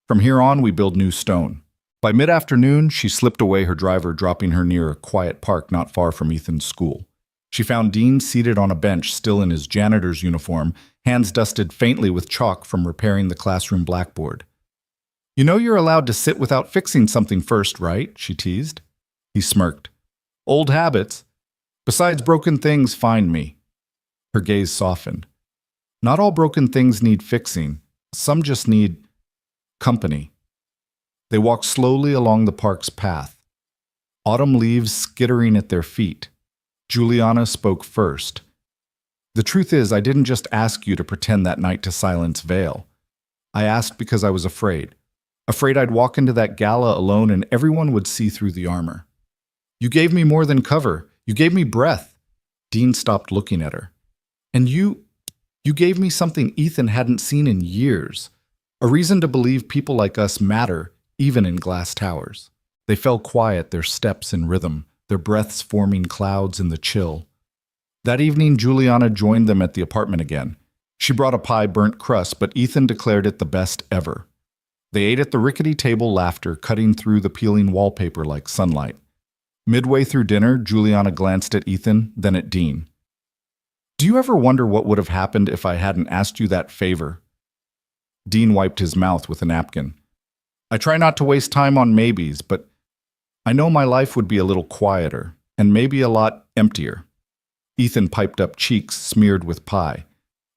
A: From here on, we build new stone. By mid-afternoon, she slipped away her driver, dropping her near a quiet park not far from Ethan's school. She found Dean seated on a bench, still in his janitor's uniform, hands dusted faintly with chalk from repairing the classroom blackboard. You know you're allowed to sit without fixing something first, right? She teased. He smirked. Old habits. Besides, broken things find me. Her gaze softened. Not all broken things need fixing. Some just need company. They walked slowly along the park's path, autumn leaves skittering at their feet. Juliana spoke first. The truth is, I didn't just ask you to pretend that night to silence Vale. I asked because I was afraid. Afraid I'd walk into that gala alone and everyone would see through the armor. You gave me more than cover. You gave me breath. Dean stopped looking at her. And you gave me something Ethan hadn't seen in years. A reason to believe people like us matter, even in glass towers. They fell quiet, their steps in rhythm, their breaths forming clouds in the chill. That evening, Juliana joined them at the apartment again. She brought a pie burnt crust, but Ethan declared it the best ever. They ate at the rickety table, laughter cutting through the peeling wallpaper like sunlight. Midway through dinner, Juliana glanced at Ethan, then at Dean. Do you ever wonder what would have happened if I hadn't asked you that favor? Dean wiped his mouth with a napkin. I try not to waste time on maybes, but I know my life would be a little quieter, and maybe a lot emptier. Ethan piped up, cheeks smeared with pie.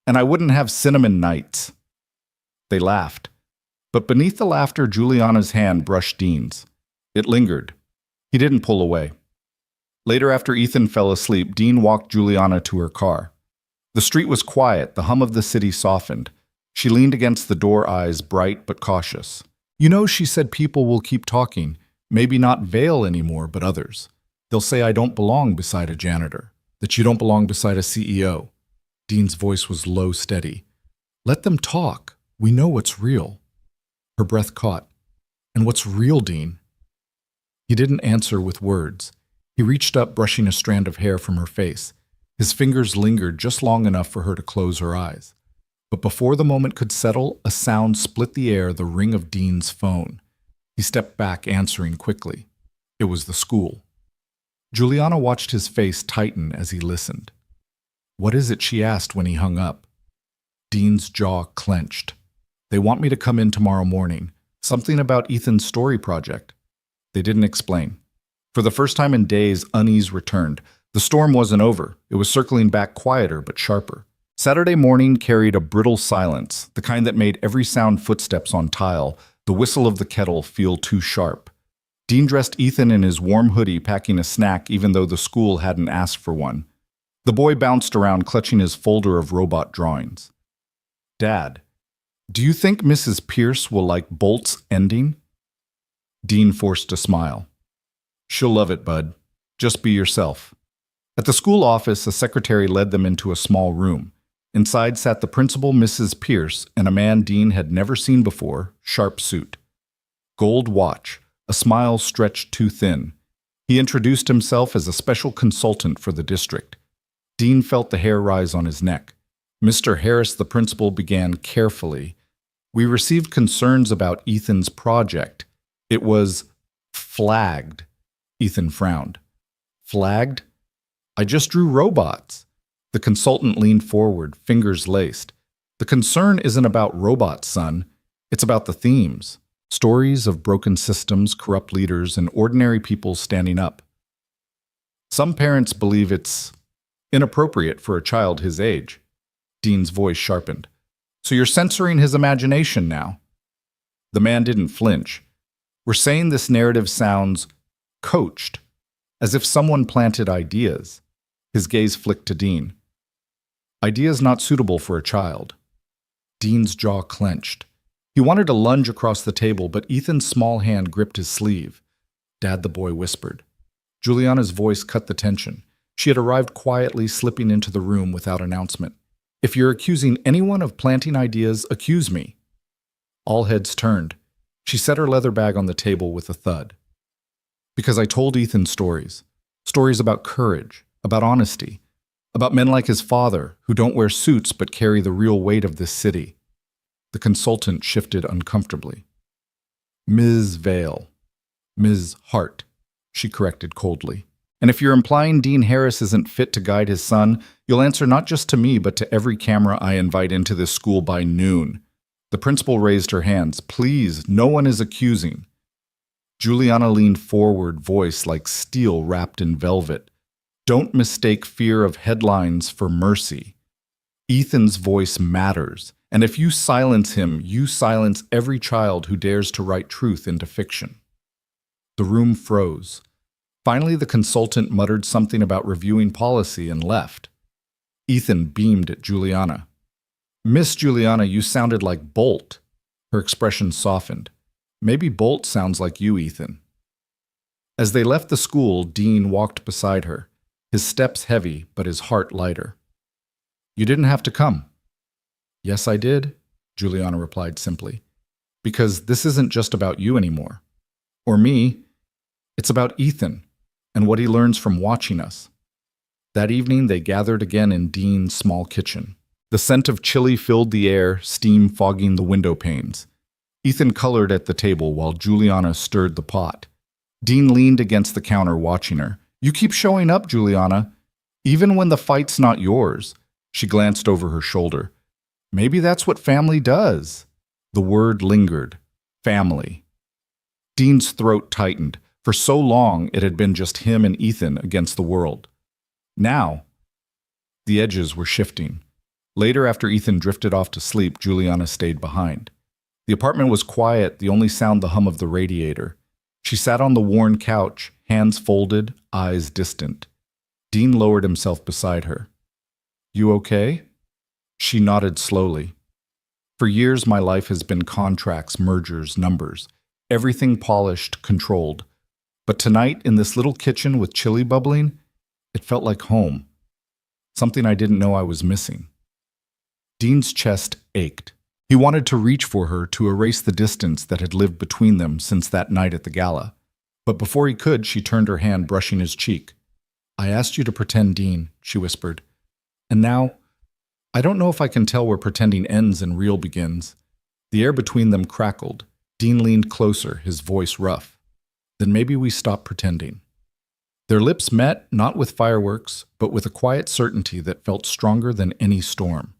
A: And I wouldn't have cinnamon nights. They laughed. But beneath the laughter, Juliana's hand brushed Dean's. It lingered. He didn't pull away. Later, after Ethan fell asleep, Dean walked Juliana to her car. The street was quiet, the hum of the city softened. She leaned against the door, eyes bright but cautious. You know, she said, people will keep talking. Maybe not Vale anymore, but others. They'll say I don't belong beside a janitor, that you don't belong beside a CEO. Dean's voice was low, steady. Let them talk. We know what's real. Her breath caught. And what's real, Dean? He didn't answer with words. He reached up, brushing a strand of hair from her face. His fingers lingered just long enough for her to close her eyes. But before the moment could settle, a sound split the air, the ring of Dean's phone. He stepped back, answering quickly. It was the school. Juliana watched his face tighten as he listened. What is it? She asked when he hung up. Dean's jaw clenched. They want me to come in tomorrow morning. Something about Ethan's story project. They didn't explain. For the first time in days, unease returned. The storm wasn't over. It was circling back, quieter but sharper. Saturday morning carried a brittle silence, the kind that made every sound, footsteps on tile, the whistle of the kettle, feel too sharp. Dean dressed Ethan in his warm hoodie, packing a snack even though the school hadn't asked for one. The boy bounced around, clutching his folder of robot drawings. Dad, do you think Mrs. Pierce will like Bolt's ending? Dean forced a smile. She'll love it, bud. Just be yourself. At the school office, a secretary led them into a small room. Inside sat the principal, Mrs. Pierce, and a man Dean had never seen before, sharp suit. Gold watch, a smile stretched too thin. He introduced himself as a special consultant for the district. Dean felt the hair rise on his neck. Mr. Harris, the principal, began carefully. We received concerns about Ethan's project. It was flagged. Ethan frowned. Flagged? I just drew robots. The consultant leaned forward, fingers laced. The concern isn't about robots, son. It's about the themes. Stories of broken systems, corrupt leaders, and ordinary people standing up. Some parents believe it's inappropriate for a child his age. Dean's voice sharpened. So you're censoring his imagination now? The man didn't flinch. We're saying this narrative sounds coached, as if someone planted ideas. His gaze flicked to Dean. Ideas not suitable for a child. Dean's jaw clenched. He wanted to lunge across the table, but Ethan's small hand gripped his sleeve. Dad, the boy whispered. Juliana's voice cut the tension. She had arrived quietly, slipping into the room without announcement. If you're accusing anyone of planting ideas, accuse me. All heads turned. She set her leather bag on the table with a thud. Because I told Ethan stories. Stories about courage, about honesty, about men like his father who don't wear suits but carry the real weight of this city. The consultant shifted uncomfortably. Ms. Vale. Ms. Hart, she corrected coldly. And if you're implying Dean Harris isn't fit to guide his son, you'll answer not just to me but to every camera I invite into this school by noon. The principal raised her hands. Please, no one is accusing. Juliana leaned forward, voice like steel wrapped in velvet. Don't mistake fear of headlines for mercy. Ethan's voice matters, and if you silence him, you silence every child who dares to write truth into fiction. The room froze. Finally, the consultant muttered something about reviewing policy and left. Ethan beamed at Juliana. Miss Juliana, you sounded like Bolt. Her expression softened. Maybe Bolt sounds like you, Ethan. As they left the school, Dean walked beside her, his steps heavy, but his heart lighter. You didn't have to come. Yes, I did, Juliana replied simply. Because this isn't just about you anymore. Or me. It's about Ethan and what he learns from watching us. That evening, they gathered again in Dean's small kitchen. The scent of chili filled the air, steam fogging the window panes. Ethan colored at the table while Juliana stirred the pot. Dean leaned against the counter watching her. You keep showing up, Juliana. Even when the fight's not yours. She glanced over her shoulder. Maybe that's what family does. The word lingered. Family. Dean's throat tightened. For so long, it had been just him and Ethan against the world. Now, the edges were shifting. Later, after Ethan drifted off to sleep, Juliana stayed behind. The apartment was quiet, the only sound the hum of the radiator. She sat on the worn couch, hands folded, eyes distant. Dean lowered himself beside her. You okay? She nodded slowly. For years, my life has been contracts, mergers, numbers. Everything polished, controlled. But tonight, in this little kitchen with chili bubbling, it felt like home. Something I didn't know I was missing. Dean's chest ached. He wanted to reach for her to erase the distance that had lived between them since that night at the gala. But before he could, she turned her hand, brushing his cheek. I asked you to pretend, Dean, she whispered. And now, I don't know if I can tell where pretending ends and real begins. The air between them crackled. Dean leaned closer, his voice rough. Then maybe we stop pretending. Their lips met, not with fireworks, but with a quiet certainty that felt stronger than any storm.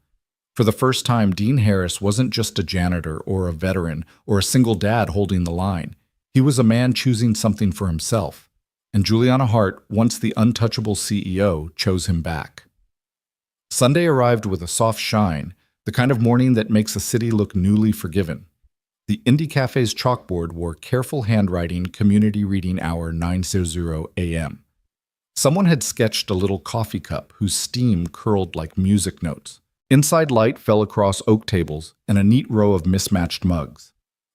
A: For the first time, Dean Harris wasn't just a janitor or a veteran or a single dad holding the line. He was a man choosing something for himself. And Juliana Hart, once the untouchable CEO, chose him back. Sunday arrived with a soft shine, the kind of morning that makes a city look newly forgiven. The Indie Cafe's chalkboard wore careful handwriting, community reading hour 9:00 a.m. Someone had sketched a little coffee cup whose steam curled like music notes. Inside light fell across oak tables and a neat row of mismatched mugs.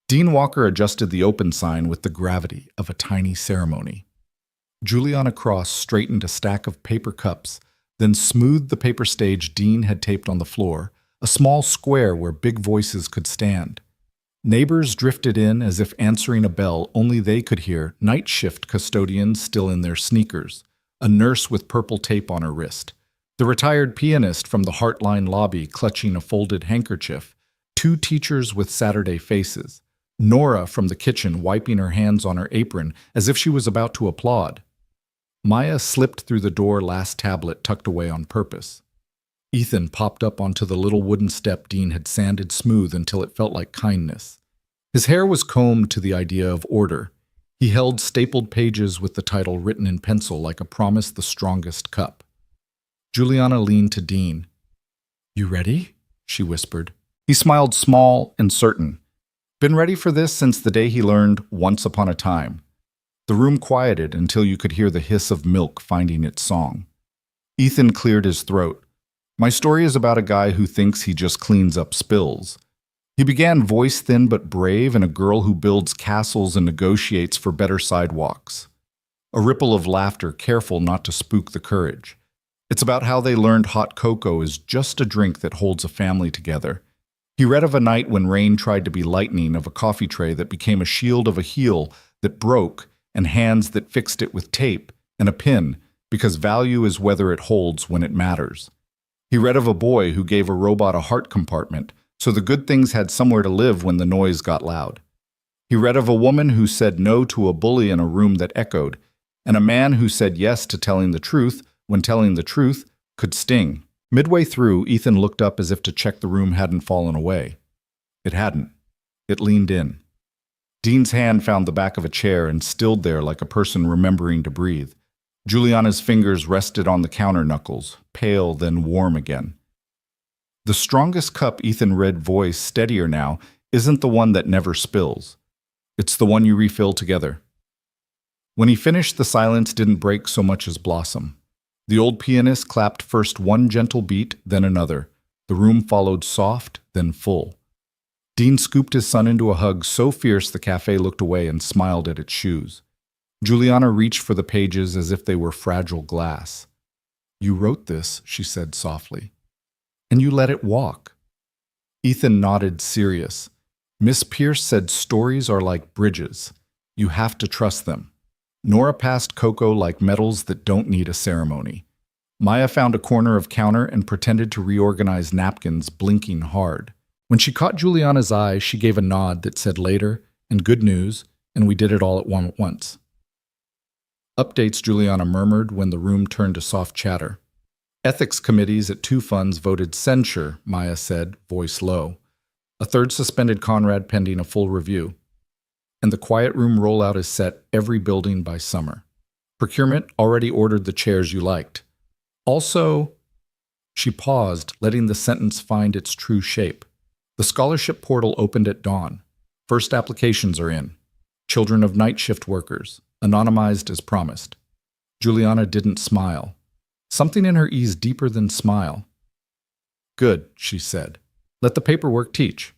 A: Dean Walker adjusted the open sign with the gravity of a tiny ceremony. Juliana Cross straightened a stack of paper cups, then smoothed the paper stage Dean had taped on the floor, a small square where big voices could stand. Neighbors drifted in as if answering a bell only they could hear, night shift custodians still in their sneakers, a nurse with purple tape on her wrist, the retired pianist from the Heartline lobby clutching a folded handkerchief, two teachers with Saturday faces, Nora from the kitchen wiping her hands on her apron as if she was about to applaud. Maya slipped through the door, last tablet tucked away on purpose. Ethan popped up onto the little wooden step Dean had sanded smooth until it felt like kindness. His hair was combed to the idea of order. He held stapled pages with the title written in pencil like a promise the strongest cup. Juliana leaned to Dean. You ready? She whispered. He smiled small and certain. Been ready for this since the day he learned once upon a time. The room quieted until you could hear the hiss of milk finding its song. Ethan cleared his throat. My story is about a guy who thinks he just cleans up spills. He began voice thin but brave, and a girl who builds castles and negotiates for better sidewalks. A ripple of laughter, careful not to spook the courage. It's about how they learned hot cocoa is just a drink that holds a family together. He read of a night when rain tried to be lightning, of a coffee tray that became a shield, of a heel that broke, and hands that fixed it with tape and a pin, because value is whether it holds when it matters. He read of a boy who gave a robot a heart compartment, so the good things had somewhere to live when the noise got loud. He read of a woman who said no to a bully in a room that echoed, and a man who said yes to telling the truth when telling the truth could sting. Midway through, Ethan looked up as if to check the room hadn't fallen away. It hadn't. It leaned in. Dean's hand found the back of a chair and stilled there like a person remembering to breathe. Juliana's fingers rested on the counter knuckles, pale then warm again. The strongest cup, Ethan read, voice steadier now, isn't the one that never spills. It's the one you refill together. When he finished, the silence didn't break so much as blossom. The old pianist clapped first one gentle beat, then another. The room followed soft, then full. Dean scooped his son into a hug so fierce the cafe looked away and smiled at its shoes. Juliana reached for the pages as if they were fragile glass. "You wrote this," she said softly. "And you let it walk." Ethan nodded, serious. "Miss Pierce said stories are like bridges. You have to trust them. Nora passed cocoa like medals that don't need a ceremony. Maya found a corner of counter and pretended to reorganize napkins, blinking hard. When she caught Juliana's eye, she gave a nod that said later, and good news, and we did it all at once. Updates, Juliana murmured when the room turned to soft chatter. Ethics committees at 2 funds voted censure, Maya said, voice low. A third suspended Conrad pending a full review. And the quiet room rollout is set every building by summer. Procurement already ordered the chairs you liked. Also, she paused, letting the sentence find its true shape. The scholarship portal opened at dawn. First applications are in. Children of night shift workers, anonymized as promised. Juliana didn't smile. Something in her eased deeper than smile. "Good," she said. "Let the paperwork teach."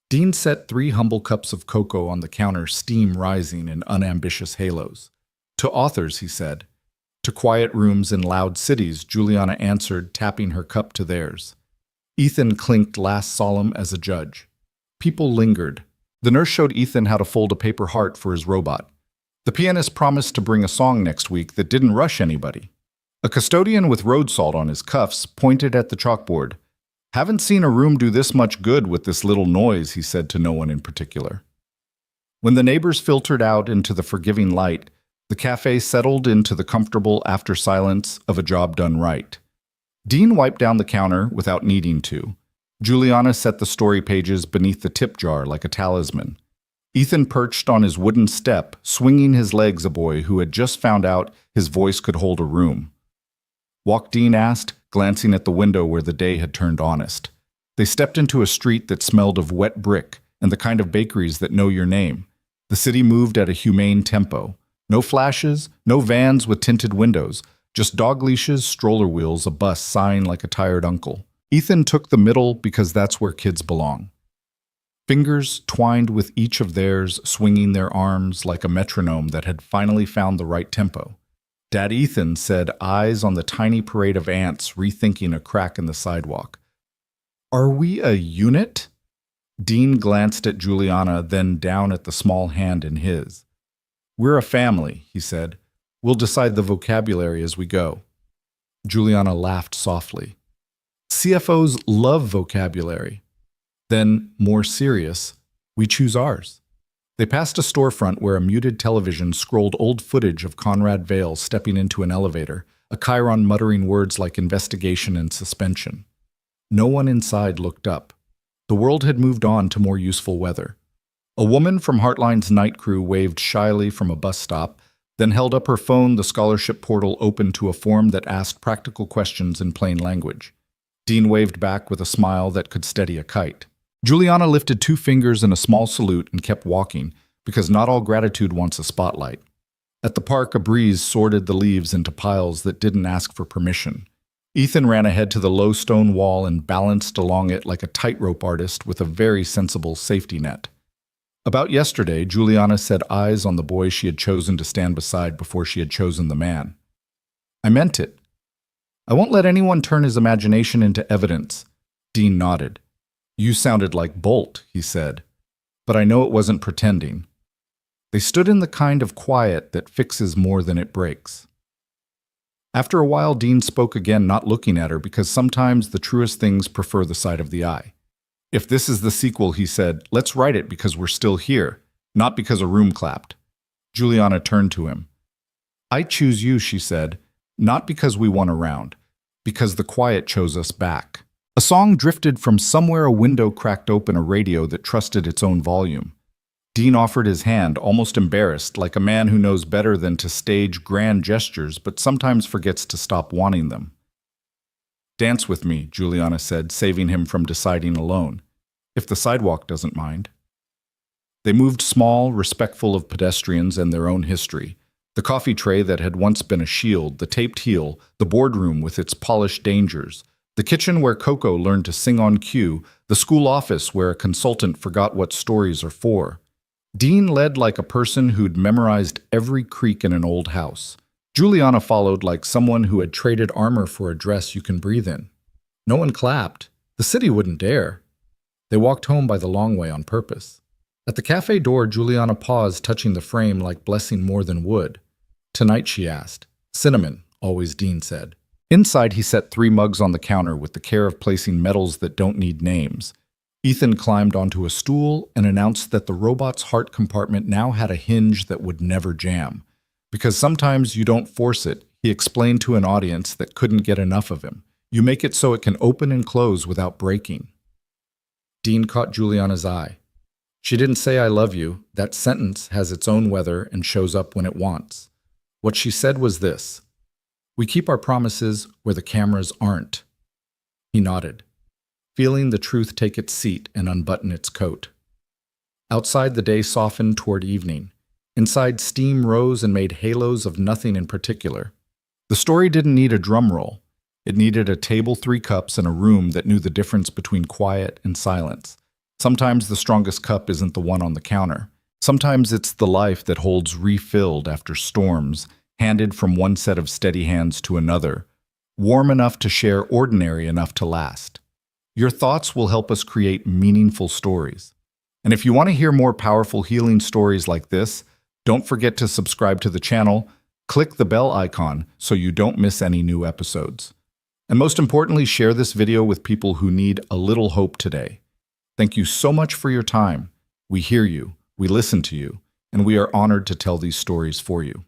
A: Dean set 3 humble cups of cocoa on the counter, steam rising in unambitious halos. "To authors," he said. "To quiet rooms in loud cities," Juliana answered, tapping her cup to theirs. Ethan clinked, last solemn as a judge. People lingered. The nurse showed Ethan how to fold a paper heart for his robot. The pianist promised to bring a song next week that didn't rush anybody. A custodian with road salt on his cuffs pointed at the chalkboard. "Haven't seen a room do this much good with this little noise," he said to no one in particular. When the neighbors filtered out into the forgiving light, the cafe settled into the comfortable after silence of a job done right. Dean wiped down the counter without needing to. Juliana set the story pages beneath the tip jar like a talisman. Ethan perched on his wooden step, swinging his legs, a boy who had just found out his voice could hold a room. "Walk?" Dean asked, glancing at the window where the day had turned honest. They stepped into a street that smelled of wet brick and the kind of bakeries that know your name. The city moved at a humane tempo. No flashes, no vans with tinted windows, just dog leashes, stroller wheels, a bus sighing like a tired uncle. Ethan took the middle because that's where kids belong. Fingers twined with each of theirs, swinging their arms like a metronome that had finally found the right tempo. Dad Ethan said, eyes on the tiny parade of ants rethinking a crack in the sidewalk. "Are we a unit?" Dean glanced at Juliana, then down at the small hand in his. "We're a family," he said. "We'll decide the vocabulary as we go." Juliana laughed softly. "CFOs love vocabulary." Then, more serious, "We choose ours." They passed a storefront where a muted television scrolled old footage of Conrad Vale stepping into an elevator, a chyron muttering words like investigation and suspension. No one inside looked up. The world had moved on to more useful weather. A woman from Heartline's night crew waved shyly from a bus stop, then held up her phone, the scholarship portal open to a form that asked practical questions in plain language. Dean waved back with a smile that could steady a kite. Juliana lifted 2 fingers in a small salute and kept walking, because not all gratitude wants a spotlight. At the park, a breeze sorted the leaves into piles that didn't ask for permission. Ethan ran ahead to the low stone wall and balanced along it like a tightrope artist with a very sensible safety net. About yesterday, Juliana set eyes on the boy she had chosen to stand beside before she had chosen the man. I meant it. I won't let anyone turn his imagination into evidence. Dean nodded. You sounded like Bolt, he said, but I know it wasn't pretending. They stood in the kind of quiet that fixes more than it breaks. After a while, Dean spoke again, not looking at her, because sometimes the truest things prefer the sight of the eye. If this is the sequel, he said, let's write it because we're still here, not because a room clapped. Juliana turned to him. I choose you, she said, not because we won a round, because the quiet chose us back. A song drifted from somewhere. A window cracked open, a radio that trusted its own volume. Dean offered his hand, almost embarrassed, like a man who knows better than to stage grand gestures but sometimes forgets to stop wanting them. Dance with me, Juliana said, saving him from deciding alone, if the sidewalk doesn't mind. They moved small, respectful of pedestrians and their own history. The coffee tray that had once been a shield, the taped heel, the boardroom with its polished dangers, the kitchen where Coco learned to sing on cue, the school office where a consultant forgot what stories are for. Dean led like a person who'd memorized every creak in an old house. Juliana followed like someone who had traded armor for a dress you can breathe in. No one clapped. The city wouldn't dare. They walked home by the long way on purpose. At the cafe door, Juliana paused, touching the frame like blessing more than wood. Tonight, she asked. Cinnamon, always Dean said. Inside, he set 3 mugs on the counter with the care of placing medals that don't need names. Ethan climbed onto a stool and announced that the robot's heart compartment now had a hinge that would never jam. Because sometimes you don't force it, he explained to an audience that couldn't get enough of him. You make it so it can open and close without breaking. Dean caught Juliana's eye. She didn't say I love you. That sentence has its own weather and shows up when it wants. What she said was this: we keep our promises where the cameras aren't. He nodded, feeling the truth take its seat and unbutton its coat. Outside, the day softened toward evening. Inside, steam rose and made halos of nothing in particular. The story didn't need a drum roll. It needed a table, 3 cups, and a room that knew the difference between quiet and silence. Sometimes the strongest cup isn't the one on the counter. Sometimes it's the life that holds refilled after storms, handed from one set of steady hands to another, warm enough to share, ordinary enough to last. Your thoughts will help us create meaningful stories. And if you want to hear more powerful healing stories like this, don't forget to subscribe to the channel, click the bell icon so you don't miss any new episodes. And most importantly, share this video with people who need a little hope today. Thank you so much for your time. We hear you, we listen to you, and we are honored to tell these stories for you.